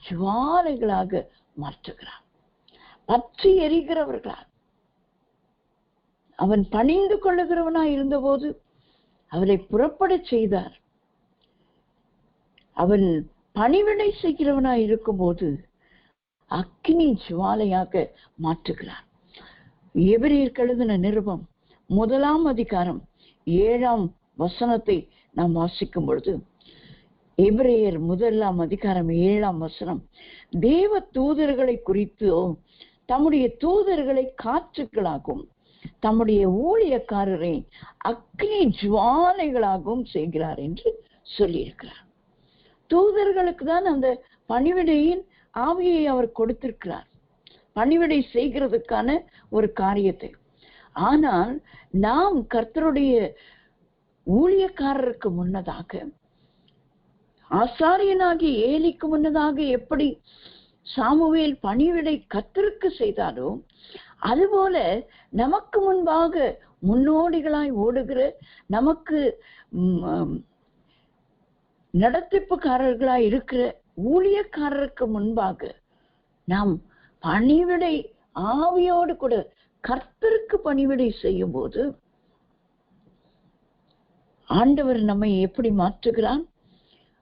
ஜுவாலைகளாக மாற்றுகிறார், பற்றி எரிகிறவர்களால். அவன் பணிந்து கொள்ளுகிறவனாய் இருந்தபோது அவரை புறப்பட செய்தார். அவன் பணிவிடை செய்கிறவனாய் இருக்கும்போது அக்கினி ஜுவாலையாக மாற்றுகிறார். எபிரேயருக்கு எழுதின நிருபம் 1 அதிகாரம் 7 வசனத்தை நாம் வாசிக்கும் பொழுது, எபிரேயர் 1 அதிகாரம் 7 தேவ தூதர்களை குறித்து தம்முடைய தூதர்களை காற்றுகளாகவும் தம்முடைய ஊழியக்காரரை அக்கினி ஜுவாலைகளாகவும் செய்கிறார் என்று சொல்லியிருக்கிறார். தூதர்களுக்கு தான் அந்த பணிவிடையின் ஆவியை அவர் கொடுத்திருக்கிறார், பணிவிடை செய்கிறதுக்கான ஒரு காரியத்தை. ஆனால் நாம் கர்த்தருடைய ஊழியக்காரருக்கு முன்னதாக, ஆசாரியனாகிய ஏலிக்கு முன்னதாக எப்படி சாமுவேல் பணிவிடை கர்த்தருக்கு செய்தாரோ, அதுபோல நமக்கு முன்பாக முன்னோடிகளாய் ஓடுகிற, நமக்கு நடத்திப்புக்காரர்களாய் இருக்கிற ஊழியக்காரருக்கு முன்பாக நாம் பணிவிடை ஆவியோடு கூட கர்த்தருக்கு பணிவிடை செய்யும் போது ஆண்டவர் நம்மை எப்படி மாற்றுகிறான்?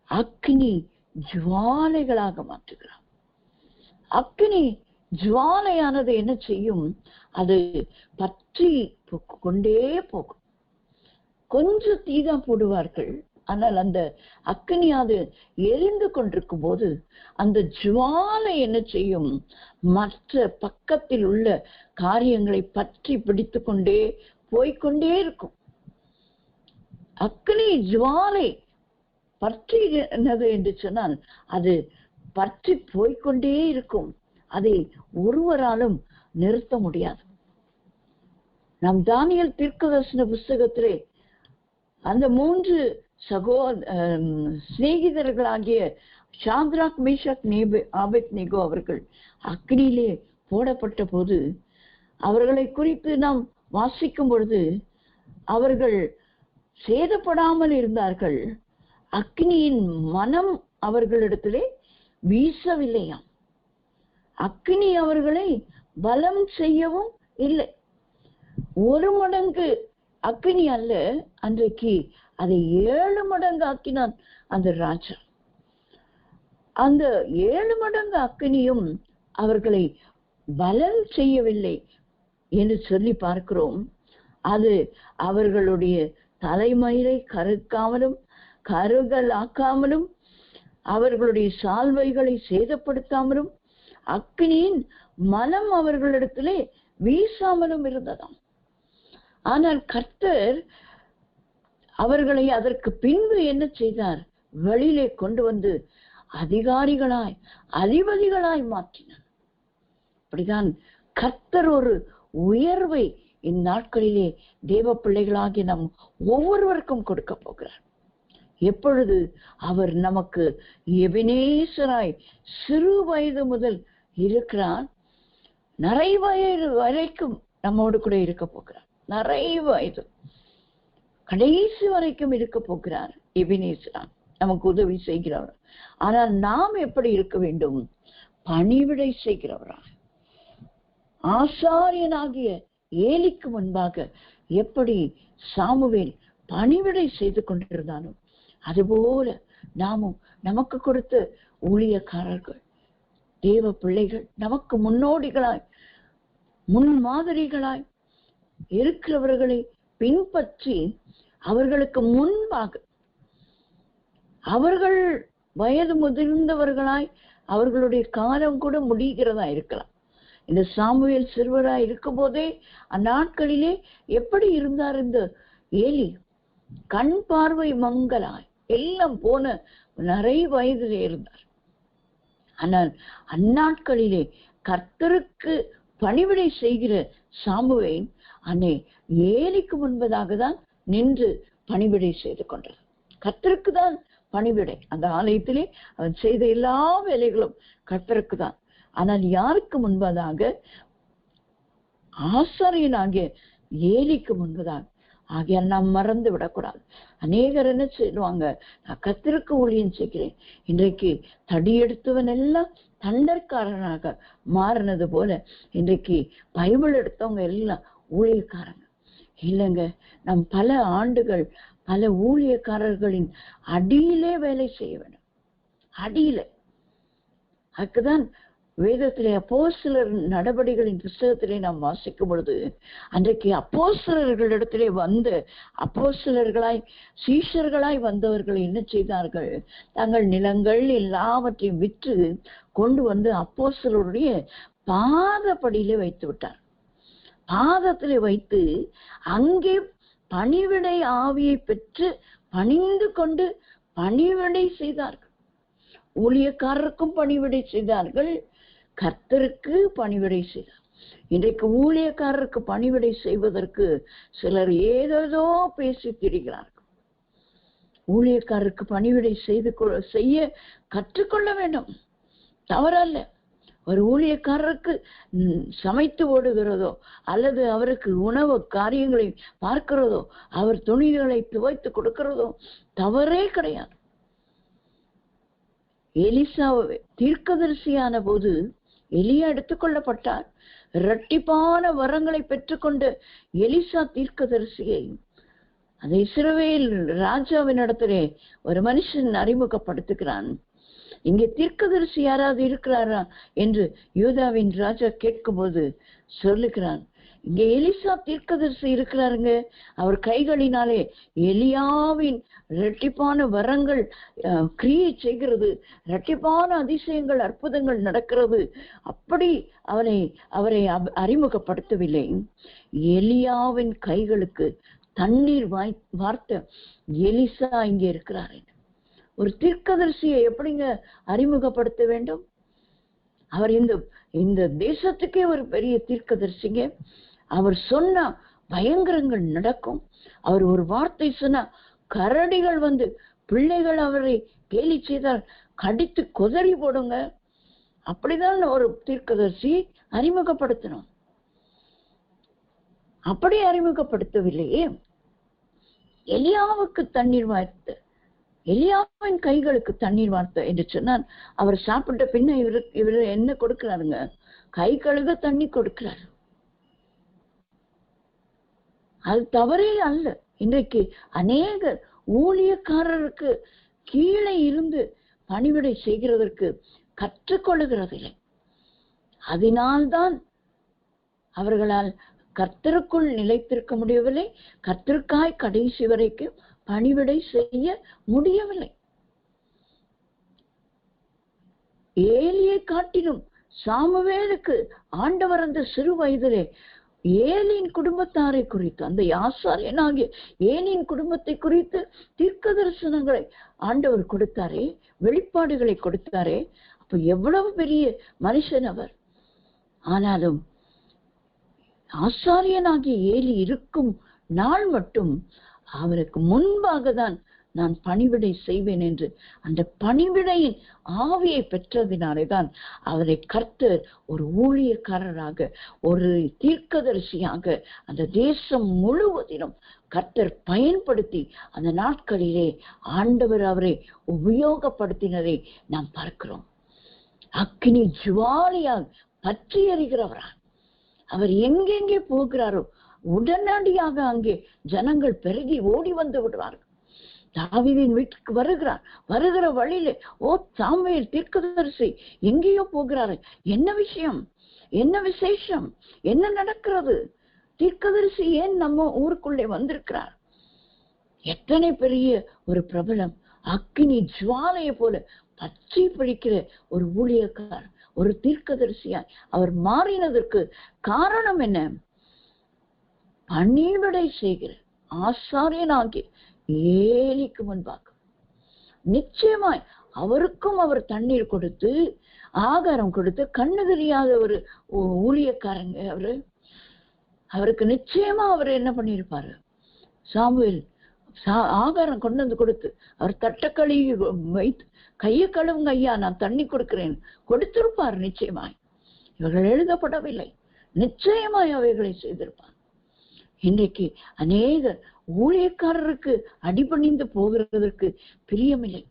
அக்கினி ஜுவாலைகளாக மாற்றுகிறான். அக்கினி ஜுவாலையானது என்ன செய்யும்? அது பற்றி கொண்டே போகும். கொஞ்சம் தீதான் போடுவார்கள், ஆனால் அந்த அக்கினி அது எரிந்து கொண்டிருக்கும் போது அந்த ஜுவாலை என்ன செய்யும்? மற்ற பக்கத்தில் உள்ள காரியங்களை பற்றி பிடித்து கொண்டே போய்கொண்டே இருக்கும். அக்கினி ஜுவாலை பற்றி என்னது என்று சொன்னால் அது பற்றி போய்கொண்டே இருக்கும், அதை ஒருவராலும் நிறுத்த முடியாது. நம் தானியேல் தீர்க்கதரிசன புஸ்தகத்திலே அந்த 3 சிநேகிதர்களாகிய சாத்ராக், மேஷாக், ஆபேத்நேகோ அவர்கள் அக்கினியிலே போடப்பட்ட போது அவர்களை குறித்து நாம் வாசிக்கும் பொழுது அவர்கள் சேதப்படாமல் இருந்தார்கள். அக்கினியின் மனம் அவர்களிடத்திலே வீசவில்லையாம். அக்கினி அவர்களை பலம் செய்யவும் இல்லை. 1 மடங்கு அக்கினி அல்ல, அன்றைக்கு அதை 7 மடங்கு ஆக்கினான் அந்த ராஜா. அந்த 7 மடங்கு அக்கினியும் அவர்களை பலம் செய்யவில்லை என்று சொல்லி பார்க்கிறோம். அது அவர்களுடைய தலைமயிரை கருக்காமலும் கருகள் ஆக்காமலும் அவர்களுடைய சால்வைகளை சேதப்படுத்தாமலும் அக்கினியின் மனம் அவர்களிடத்திலே வீசாமலும் இருந்ததாம். ஆனால் கர்த்தர் அவர்களை அதற்கு பின்பு என்ன செய்தார்? வெளியிலே கொண்டு வந்து அதிகாரிகளாய் அதிபதிகளாய் மாற்றினார். அப்படிதான் கர்த்தர் ஒரு உயர்வை இந்நாட்களிலே தேவ பிள்ளைகளாகி நம் ஒவ்வொருவருக்கும் கொடுக்க போகிறார். எப்பொழுது அவர் நமக்கு எபினேசராய் சிறு வயது முதல் இருக்கிறார், நிறை வயது வரைக்கும் நம்மோடு கூட இருக்க போகிறார். நிறை வயது கடைசி வரைக்கும் இருக்க போகிறார் எபினேசராய், நமக்கு உதவி செய்கிறவர். ஆனால் நாம் எப்படி இருக்க வேண்டும்? பணிவிடை செய்கிறவராக, ஆசாரியனாகிய ஏலிக்கு முன்பாக எப்படி சாமுவேல் பணிவிடை செய்து கொண்டிருந்தானோ அதுபோல நாமும் நமக்கு கொடுத்த ஊழியக்காரர்கள், தேவ பிள்ளைகள், நமக்கு முன்னோடிகளாய் முன்மாதிரிகளாய் இருக்கிறவர்களை பின்பற்றி அவர்களுக்கு முன்பாக அவர்கள் வயது முதிர்ந்தவர்களாய் அவர்களுடைய காலம் கூட முடிகிறதா இருக்கலாம். இந்த சாமுவேல் சிறுவராய் இருக்கும் போதே அந்நாட்களிலே எப்படி இருந்தார் இந்த ஏலி? கண் பார்வை மங்கலாய் எல்லாம் போன நிறைய வயதிலே இருந்தார். ஆனால் அந்நாட்களிலே கர்த்தருக்கு பணிவிடை செய்கிற சாமுவேல் அன்னை ஏலிக்கு முன்பதாக தான் நின்று பணிவிடை செய்து கொண்டார். கர்த்தருக்கு தான் பணிவிடை. அந்த ஆலயத்திலே அவன் செய்த எல்லா வேலைகளும் கர்த்தருக்கு தான். ஆனால் யாருக்கு முன்பதாக? ஆசாரியனாகிய ஏலிக்கு முன்பதாக. ஆகியால் நாம் மறந்து விடக்கூடாது. அநேகர் என்ன செய்வாங்க, நான் கர்த்தருக்கு ஊழியம் செய்கிறேன், இன்றைக்கு தடி எடுத்தவன் எல்லாம் தண்டற்காரனாக மாறினது போல இன்றைக்கு பைபிள் எடுத்தவங்க எல்லாம் ஊழியக்காரங்க இல்லைங்க. நாம் பல ஆண்டுகள் பல ஊழியக்காரர்களின் அடியிலே வேலை செய்ய வேண்டும். அடியில. அதுக்குதான் வேதத்திலே அப்போஸ்தலர் நடபடிகளின் புத்தகத்திலே நாம் வாசிக்கும் பொழுது அன்றைக்கு அப்போஸ்தலர்களிடத்திலே வந்து அப்போஸ்தலர்களாய் சீஷர்களாய் வந்தவர்கள் என்ன செய்தார்கள்? தங்கள் நிலங்கள் எல்லாவற்றையும் விற்று கொண்டு வந்து அப்போஸ்தலருடைய பாதப்படியிலே வைத்து விட்டார். பாதத்திலே வைத்து அங்கே பணிவிடை ஆவியை பெற்று பணிந்து கொண்டு பணிவிடை செய்தார்கள். ஊழியக்காரருக்கும் பணிவிடை செய்தார்கள், கர்த்தருக்கு பணிவிடை செய்தார். இன்றைக்கு ஊழியக்காரருக்கு பணிவிடை செய்வதற்கு சிலர் ஏதோ பேசி திரிகிறார்கள். ஊழியக்காரருக்கு பணிவிடை செய்ய கற்றுக்கொள்ள வேண்டும், தவறல்ல. ஒரு ஊழியக்காரருக்கு சமைத்து ஓடுகிறதோ அல்லது அவருக்கு உணவு காரியங்களை பார்க்கிறதோ அவர் துணிகளை துவைத்து கொடுக்கிறதோ தவறே கிடையாது. எலிசா தீர்க்கதரிசியான போது எலியா எடுத்துக்கொள்ளப்பட்டார். இரட்டிப்பான வரங்களை பெற்றுக்கொண்ட எலிசா தீர்க்கதரிசியை அந்த இஸ்ரவேல் ராஜாவின் இடத்திலே ஒரு மனுஷன் அறிமுகப்படுத்துகிறான். இங்கே தீர்க்கதரிசி யாராவது இருக்கிறாரா என்று யூதாவின் ராஜா கேட்கும் போது சொல்லுகிறான், இங்க எலிசா தீர்க்கதரிசி இருக்கிறாருங்க. அவர் கைகளினாலே எலியாவின் இரட்டிப்பான வரங்கள் கிரியை செய்கிறது, இரட்டிப்பான அதிசயங்கள் அற்புதங்கள் நடக்கிறது. அப்படி அவரை அறிமுகப்படுத்தவில்லை. எலியாவின் கைகளுக்கு தண்ணீர் வார்த்த எலிசா இங்கே இருக்கிறார். ஒரு தீர்க்கதரிசியை எப்படிங்க அறிமுகப்படுத்த வேண்டும்? அவர் இந்த தேசத்துக்கே ஒரு பெரிய தீர்க்கதரிசிங்க. அவர் சொன்ன பயங்கரங்கள் நடக்கும். அவர் ஒரு வார்த்தை சொன்னா கரடிகள் வந்து பிள்ளைகள் அவரை கேலி செய்தால் கடித்து கொதறி போடுங்க. அப்படிதான் ஒரு தீர்க்கதரிசி அறிமுகப்படுத்தணும். அப்படி அறிமுகப்படுத்தவில்லையே. எலியாவுக்கு தண்ணீர் வார்த்த, எலியாவின் கைகளுக்கு தண்ணீர் வார்த்தை என்று சொன்னார். அவர் சாப்பிட்ட பின்ன இவரு என்ன கொடுக்கிறாருங்க? கை கழுக தண்ணி கொடுக்கிறார். அது தவறே அல்ல. இன்றைக்கு அநேக ஊழியக்காரருக்கு கீழே இருந்து பணிவிடை செய்கிறதற்கு கற்றுக்கொள்ளுகிறதில்லை. அதனால்தான் அவர்களால் கர்த்தருக்குள் நிலைத்திருக்க முடியவில்லை, கர்த்தருக்காய் கடைசி வரைக்கும் பணிவிடை செய்ய முடியவில்லை. ஏலியை காட்டிலும் சாமுவேலுக்கு ஆண்டவர் அந்த சிறு வயதிலே ஏலியின் குடும்பத்தாரை குறித்து, அந்த ஆசாரியனாகிய ஏலியின் குடும்பத்தை குறித்து தீர்க்க தரிசனங்களை ஆண்டவர் கொடுத்தாரே, வெளிப்பாடுகளை கொடுத்தாரே. அப்ப எவ்வளவு பெரிய மனுஷன் அவர். ஆனாலும் ஆசாரியனாகிய ஏலி இருக்கும் நாள் மட்டும் அவருக்கு முன்பாக தான் நான் பணிவிடை செய்வேன் என்று அந்த பணிவிடையின் ஆவியை பெற்றதினாலேதான் அவரை கர்த்தர் ஒரு ஊழியக்காரராக, ஒரு தீர்க்கதரிசியாக அந்த தேசம் முழுவதிலும் கர்த்தர் பயன்படுத்தி அந்த நாட்களிலே ஆண்டவர் அவரை உபயோகப்படுத்தினதை நாம் பார்க்கிறோம். அக்கினி ஜுவாலியாக பற்றி எறிகிறவரா அவர் எங்கெங்கே போகிறாரோ உடனடியாக அங்கே ஜனங்கள் பெருகி ஓடி வந்து விடுவார்கள். தாவீதின் வீட்டுக்கு வருகிற வழியிலே, ஓ சாமுவேல் தீர்க்கதரிசி எங்கேயோ போகிறாரு, என்ன விஷயம், என்ன விசேஷம், என்ன நடக்கிறது, தீர்க்கதரிசி ஏன் நம்ம ஊருக்குள்ளே வந்திருக்கிறார்? எத்தனை பெரிய ஒரு பிரபலம், அக்கினி ஜுவாலையை போல பச்சை பிடிக்கிற ஒரு ஊழியக்காரர், ஒரு தீர்க்கதரிசியாய் அவர் மாறினதற்கு காரணம் என்ன? பணிவிடை செய்கிற ஆசாரியனாகி ஏலிக்கு முன்பாக நிச்சயமாய் அவருக்கும் அவர் தண்ணீர் கொடுத்து ஆகாரம் கொடுத்து, கண்ணு தெரியாத ஒரு ஊழியக்காரங்க அவருக்கு நிச்சயமா அவர் என்ன பண்ணிருப்பாரு? சாமுவேல் ஆகாரம் கொண்டு வந்து கொடுத்து, அவர் தட்ட கழுவி வைத்து, கையை கழுவுங்க ஐயா, நான் தண்ணி கொடுக்கிறேன் கொடுத்திருப்பார் நிச்சயமாய். இவர்கள் எழுதப்படவில்லை, நிச்சயமாய் அவைகளை செய்திருப்பார். இன்றைக்கு அநேக ஊழியக்காரருக்கு அடிபணிந்து போகிறதற்கு பிரியமில்லை.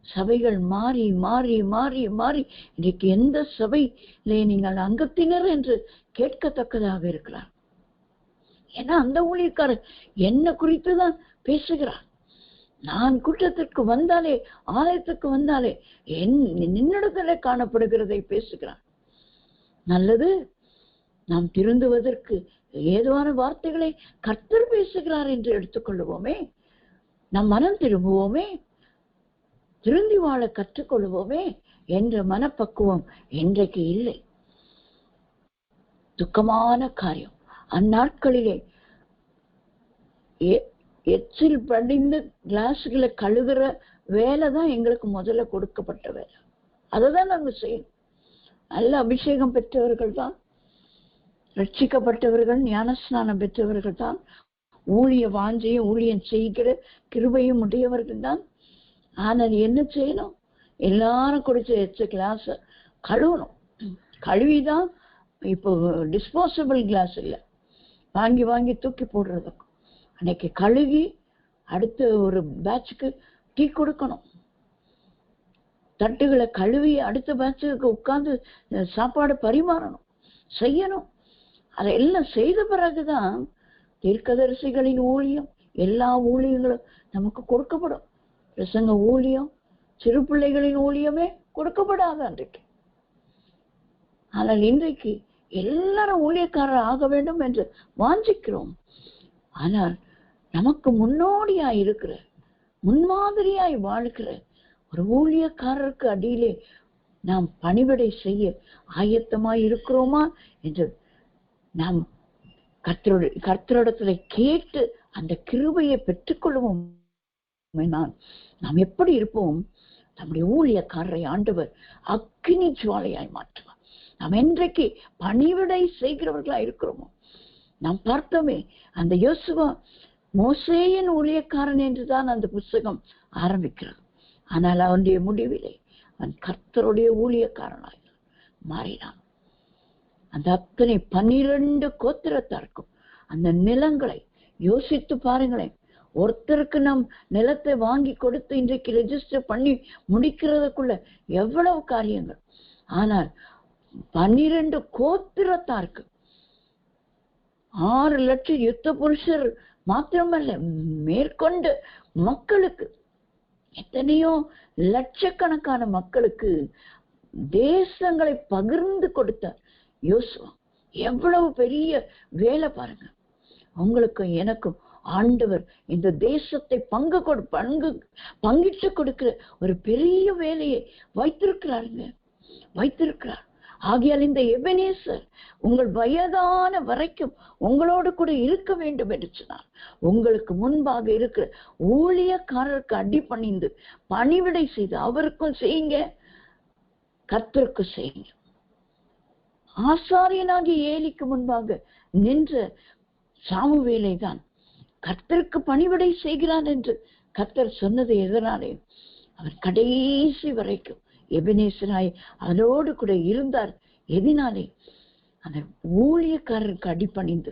சபைகள் மாறி மாறி மாறி மாறி இன்றைக்கு எந்த சபையிலே நீங்கள் அங்கத்தினர் என்று கேட்கத்தக்கதாக இருக்கிறார். ஏன்னா அந்த ஊழியக்காரர் என்ன குறித்துதான் பேசுகிறார். நான் கூட்டத்திற்கு வந்தாலே, ஆலயத்துக்கு வந்தாலே நின்னிடத்திலே காணப்படுகிறதை பேசுகிறார். நல்லது, நாம் திருந்துவதற்கு ஏதுவான வார்த்தைகளை கர்த்தர் பேசுகிறார் என்று எடுத்துக்கொள்ளுவோமே, நம் மனம் திரும்புவோமே, திருந்தி வாழ கற்றுக்கொள்வோமே என்ற மனப்பக்குவம் இன்றைக்கு இல்லை. துக்கமான காரியம். அந்நாட்களிலே எச்சில் படிந்து கிளாஸ்களை கழுகுற வேலை தான் எங்களுக்கு முதல்ல கொடுக்கப்பட்ட வேலை. அதைதான் நாங்க செய்யணும். நல்ல அபிஷேகம் பெற்றவர்கள் தான், ரட்சிக்கப்பட்டவர்கள், ஞானஸ்நானம் பெற்றவர்கள் தான், ஊழிய வாஞ்சையும் ஊழியம் செய்கிற கிருபையும் உடையவர்கள் தான். ஆனால் என்ன செய்யணும்? எல்லாரும் குடிச்ச எச்ச கிளாஸ் கழுவணும். கழுவிதான், இப்போ டிஸ்போசபிள் கிளாஸ் இல்லை, வாங்கி வாங்கி தூக்கி போடுறதுக்கு. அன்னைக்கு கழுவி அடுத்த ஒரு பேட்சுக்கு டீ கொடுக்கணும். தட்டுகளை கழுவி அடுத்த பேட்சுக்கு உட்கார்ந்து சாப்பாடு பரிமாறணும், செய்யணும். அதெல்லாம் செய்த பிறகுதான் தீர்க்கதரிசிகளின் ஊழியம், எல்லா ஊழியங்களும் நமக்கு கொடுக்கப்படும். பிரசங்க ஊழியம், சிறு பிள்ளைகளின் ஊழியமே கொடுக்கப்படாது அன்றைக்கு. ஆனால் இன்றைக்கு எல்லாரும் ஊழியக்காரர் ஆக வேண்டும் என்று வாஞ்சிக்கிறோம். ஆனால் நமக்கு முன்னோடியாய் இருக்கிற, முன்மாதிரியாய் வாழ்கிற ஒரு ஊழியக்காரருக்கு அடியிலே நாம் பணிவிடை செய்ய ஆயத்தமாய் இருக்கிறோமா என்று நாம் கர்த்தரிடத்துல கேட்டு அந்த கிருபையை பெற்றுக்கொள்வோம். நாம் எப்படி இருப்போம்? நம்முடைய ஊழியக்காரரை ஆண்டவர் அக்கினி ஜுவாலையாய் மாற்றுவார். நாம் என்றைக்கு பணிவிடை செய்கிறவர்களா இருக்கிறோமோ, நாம் பார்த்தோமே அந்த யோசுவா மோசேயின் ஊழியக்காரன் என்றுதான் அந்த புஸ்தகம் ஆரம்பிக்கிறது. ஆனால் அவனுடைய முடிவிலே அவன் கர்த்தருடைய ஊழியக்காரனாய் மாறினான். அந்த அத்தனை 12 கோத்திரத்தாருக்கும் அந்த நிலங்களை யோசித்து பாருங்களேன். ஒருத்தருக்கு நம் நிலத்தை வாங்கி கொடுத்து இன்றைக்கு ரெஜிஸ்டர் பண்ணி முடிக்கிறதுக்குள்ள எவ்வளவு காரியங்கள். ஆனால் 12 கோத்திரத்தாருக்கு 6 லட்சம் யுத்த புருஷர் மாத்திரமல்ல, மேற்கொண்டு மக்களுக்கு எத்தனையோ லட்சக்கணக்கான மக்களுக்கு தேசங்களை பகிர்ந்து கொடுத்தார் யோசுவா. எவ்வளவு பெரிய வேலை பாருங்க. உங்களுக்கும் எனக்கும் ஆண்டவர் இந்த தேசத்தை பங்கிட்டு கொடுக்கிற ஒரு பெரிய வேலையை வைத்திருக்கிறார். ஆகையால் இந்த எபெனேசர் உங்கள் வயதான வரைக்கும் உங்களோடு கூட இருக்க வேண்டும் என்று சொன்னார். உங்களுக்கு முன்பாக இருக்கிற ஊழியக்காரருக்கு அடிபணிந்து பணிவிடை செய்து அவருக்கும் செய்யுங்க, கர்த்தருக்கு செய்யுங்க. ஆசாரியனாகி ஏலிக்கு முன்பாக நின்ற சாமுவேலை தான் கர்த்தருக்கு பணிவிடை செய்கிறான் என்று கர்த்தர் சொன்னது எதனாலே? அவர் கடைசி வரைக்கும் எபெனேசராய் அவனோடு கூட இருந்தார். எதினாலே? அந்த ஊழியக்காரருக்கு அடிபணிந்து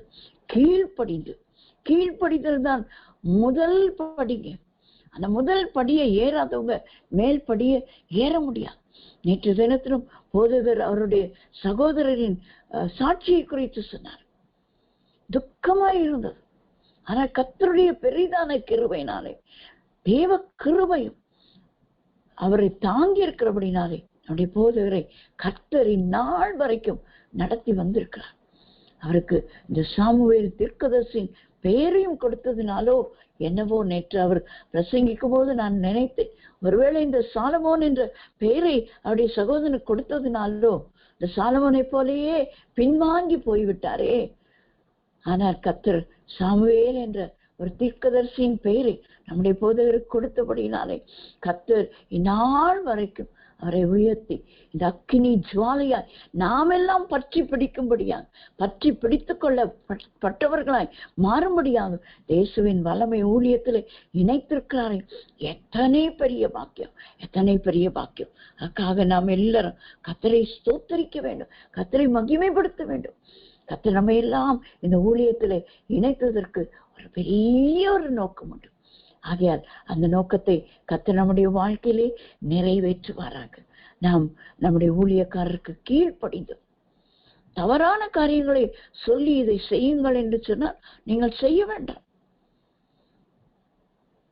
கீழ்ப்படிதல் தான் முதல் படிங்க. அந்த முதல் படியை ஏறாதவங்க மேல் படியை ஏற முடியாது. நேற்று தினத்திலும் போதகர் அவருடைய சகோதரரின் சாட்சியை குறித்து சொன்னார். துக்கமாய் இருந்தது. ஆனா கர்த்தருடைய பெரிதான கிருபையினாலே, தேவ கிருபையும் அவரை தாங்கி இருக்கிறபடினாலே நம்முடைய போதகரை கர்த்தரின் நாள் வரைக்கும் நடத்தி வந்திருக்கிறார். அவருக்கு இந்த சாமுவேல் தீர்க்கதரிசியின் பெயரையும் கொடுத்ததினாலோ என்னவோ, நேற்று அவர் பிரசங்கிக்கும் போது நான் நினைத்தேன், ஒருவேளை இந்த சாலமோன் என்ற பெயரை அவருடைய சகோதரனுக்கு கொடுத்ததினாலோ இந்த சாலமோனை போலேயே பின்வாங்கி போய்விட்டாரே. ஆனால் கர்த்தர் சாமுவேல் என்ற ஒரு தீர்க்கதரிசியின் பெயரை நம்முடைய போதகருக்கு கொடுத்தபடினாலே கர்த்தர் இந்நாள் வரைக்கும் அவரை உயர்த்தி இந்த அக்கினி ஜுவாலையாய் நாம் எல்லாம் பற்றி பிடிக்கும்படியாக, பற்றி பிடித்துக் கொள்ளப்பட்டவர்களாய் மாறும்படியாக இயேசுவின் வல்லமை ஊழியத்தில் இணைத்திருக்கிறாரே. எத்தனை பெரிய பாக்கியம், எத்தனை பெரிய பாக்கியம். அதுக்காக நாம் எல்லாரும் கர்த்தரை ஸ்தோத்தரிக்க வேண்டும், கர்த்தரை மகிமைப்படுத்த வேண்டும். கர்த்தர் நம்ம எல்லாம் இந்த ஊழியத்தில் இணைத்ததற்கு ஒரு பெரிய ஒரு நோக்கம் உண்டு. ஆகையால் அந்த நோக்கத்தை கர்த்தர் நம்முடைய வாழ்க்கையிலே நிறைவேற்றுவாராக. நாம் நம்முடைய ஊழியக்காரருக்கு கீழ்ப்படிந்து தவறான காரியங்களை சொல்லி இதை செய்யுங்கள் என்று சொன்னால் நீங்கள் செய்ய வேண்டாம்.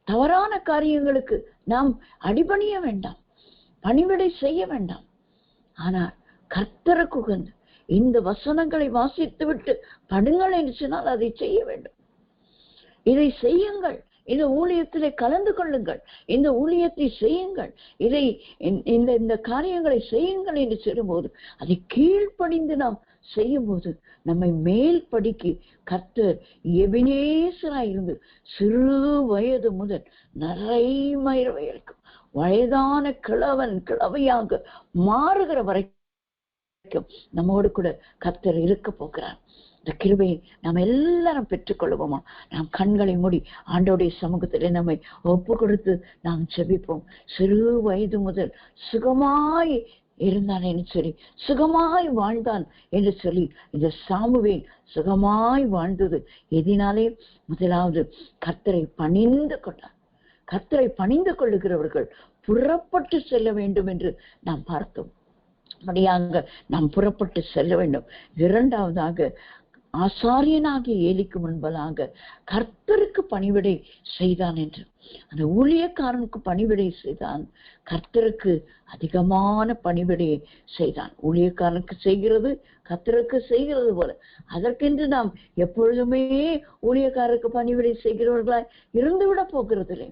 தவறான காரியங்களுக்கு நாம் அடிபணிய வேண்டாம், பணிவிடை செய்ய வேண்டாம். ஆனால் கர்த்தருக்கு உகந்து இந்த வசனங்களை வாசித்து விட்டு படுங்கள் என்று சொன்னால் அதை செய்ய வேண்டும். இதை செய்யுங்கள், இந்த ஊழியத்திலே கலந்து கொள்ளுங்கள், இந்த ஊழியத்தை செய்யுங்கள், இதை இந்த காரியங்களை செய்யுங்கள் என்று சொல்லும்போது அதை கீழ்ப்படிந்து நாம் செய்யும் போது நம்மை மேல் படிக்கு கர்த்தர் எபினேசராய் இருந்து சிறு வயது முதல் நிறைமயிர வரைக்கும் வயதான கிழவன் கிழவையாக மாறுகிற வரைக்கும் நம்மோடு கூட கர்த்தர் இருக்க போகிறார். இந்த கிருபையை நாம் எல்லாரும் பெற்றுக்கொள்வோமா? நாம் கண்களை மூடி ஆண்டோடைய சமூகத்திலே நம்மை ஒப்பு கொடுத்து நாம் ஜெபிப்போம். சிறு வயது முதல் சுகமாய் இருந்தான் என்று சொல்லி, சுகமாய் வாழ்ந்தான் என்று சொல்லி, இந்த சாமுவேல் சுகமாய் வாழ்ந்தது எதினாலே? முதலாவது கர்த்தரை பணிந்து கொண்டார். கர்த்தரை பணிந்து கொள்ளுகிறவர்கள் புறப்பட்டு செல்ல வேண்டும் என்று நாம் பார்த்தோம். அப்படியாக நாம் புறப்பட்டு செல்ல வேண்டும். இரண்டாவதாக ஆசாரியனாகிய ஏலிக்கு முன்பதாக கர்த்தருக்கு பணிவிடை செய்தான் என்று, அந்த ஊழியக்காரனுக்கு பணிவிடை செய்தான், கர்த்தருக்கு அதிகமான பணிவிடையை செய்தான். ஊழியக்காரனுக்கு செய்கிறது கர்த்தருக்கு செய்கிறது போல, அதற்கென்று நாம் எப்பொழுதுமே ஊழியக்காரருக்கு பணிவிடை செய்கிறவர்களாய் இருந்துவிட போகிறதில்லை.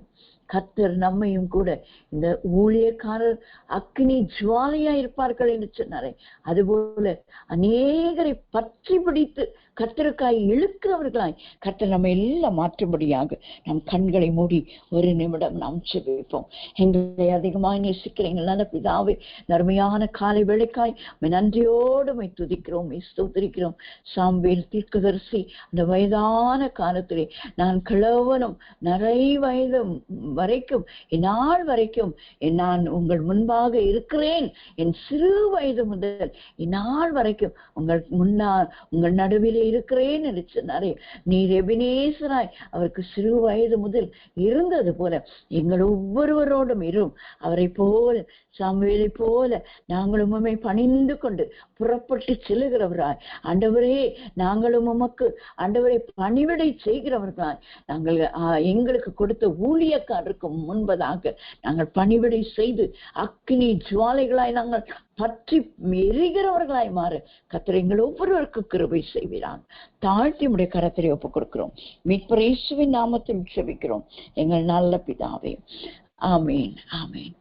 கர்த்தர் நம்மையும் கூட இந்த ஊழியக்காரர் அக்னி ஜுவாலையா இருப்பார்கள் என்று சொன்னாரே, அதுபோல அநேகரை பற்றி பிடித்து கர்த்தருக்காய் இழுக்கிறவர்களாய் கர்த்தர் நம்ம எல்லாம் மாற்றும்படியாக நம் கண்களை மூடி ஒரு நிமிடம் நாம் ஜெபிப்போம். எங்களை அதிகமாக நேசிக்கிறீங்க நல்ல பிதாவே, நன்மையான காலை வேளைக்காய் நன்றியோடு துதிக்கிறோம், ஸ்தோத்திரிக்கிறோம். சாமுவேல் தீர்க்கதரிசி அந்த வயதான காலத்திலே நான் கிழவனும் நிறை வயது வரைக்கும் இந்நாள் வரைக்கும் நான் உங்கள் முன்பாக இருக்கிறேன், என் சிறு வயது முதல் இந்நாள் வரைக்கும் உங்கள் நடுவிலே இருக்கிறேன் என்று சொன்னாரே. நீர் எபினேசராய் அவருக்கு சிறு வயது முதல் இருந்தது போல எங்கள் ஒவ்வொருவரோடும் இரும். அவரை போல சாமுவேலை போல நாங்களும் உம்மை பணிந்து கொண்டு புறப்பட்டு செல்லுகிறவராய், ஆண்டவரே நாங்களும் உமக்கு ஆண்டவரை பணிவிடை செய்கிறவர்களாய், நாங்கள் எங்களுக்கு கொடுத்த ஊழியக்காரருக்கு முன்பதாக நாங்கள் பணிவிடை செய்து அக்கினி ஜுவாலைகளாய் நாங்கள் பற்றி எரிகிறவர்களாய் மாற கர்த்தர் எங்கள் ஒவ்வொருவருக்கு கிருபை செய்கிறான். தாழ்த்தி உடைய கரத்திலே ஒப்புக் கொடுக்கிறோம். மீட்பர் இயேசுவின் நாமத்தில் ஜெபிக்கிறோம் எங்கள் நல்ல பிதாவே. ஆமேன், ஆமேன்.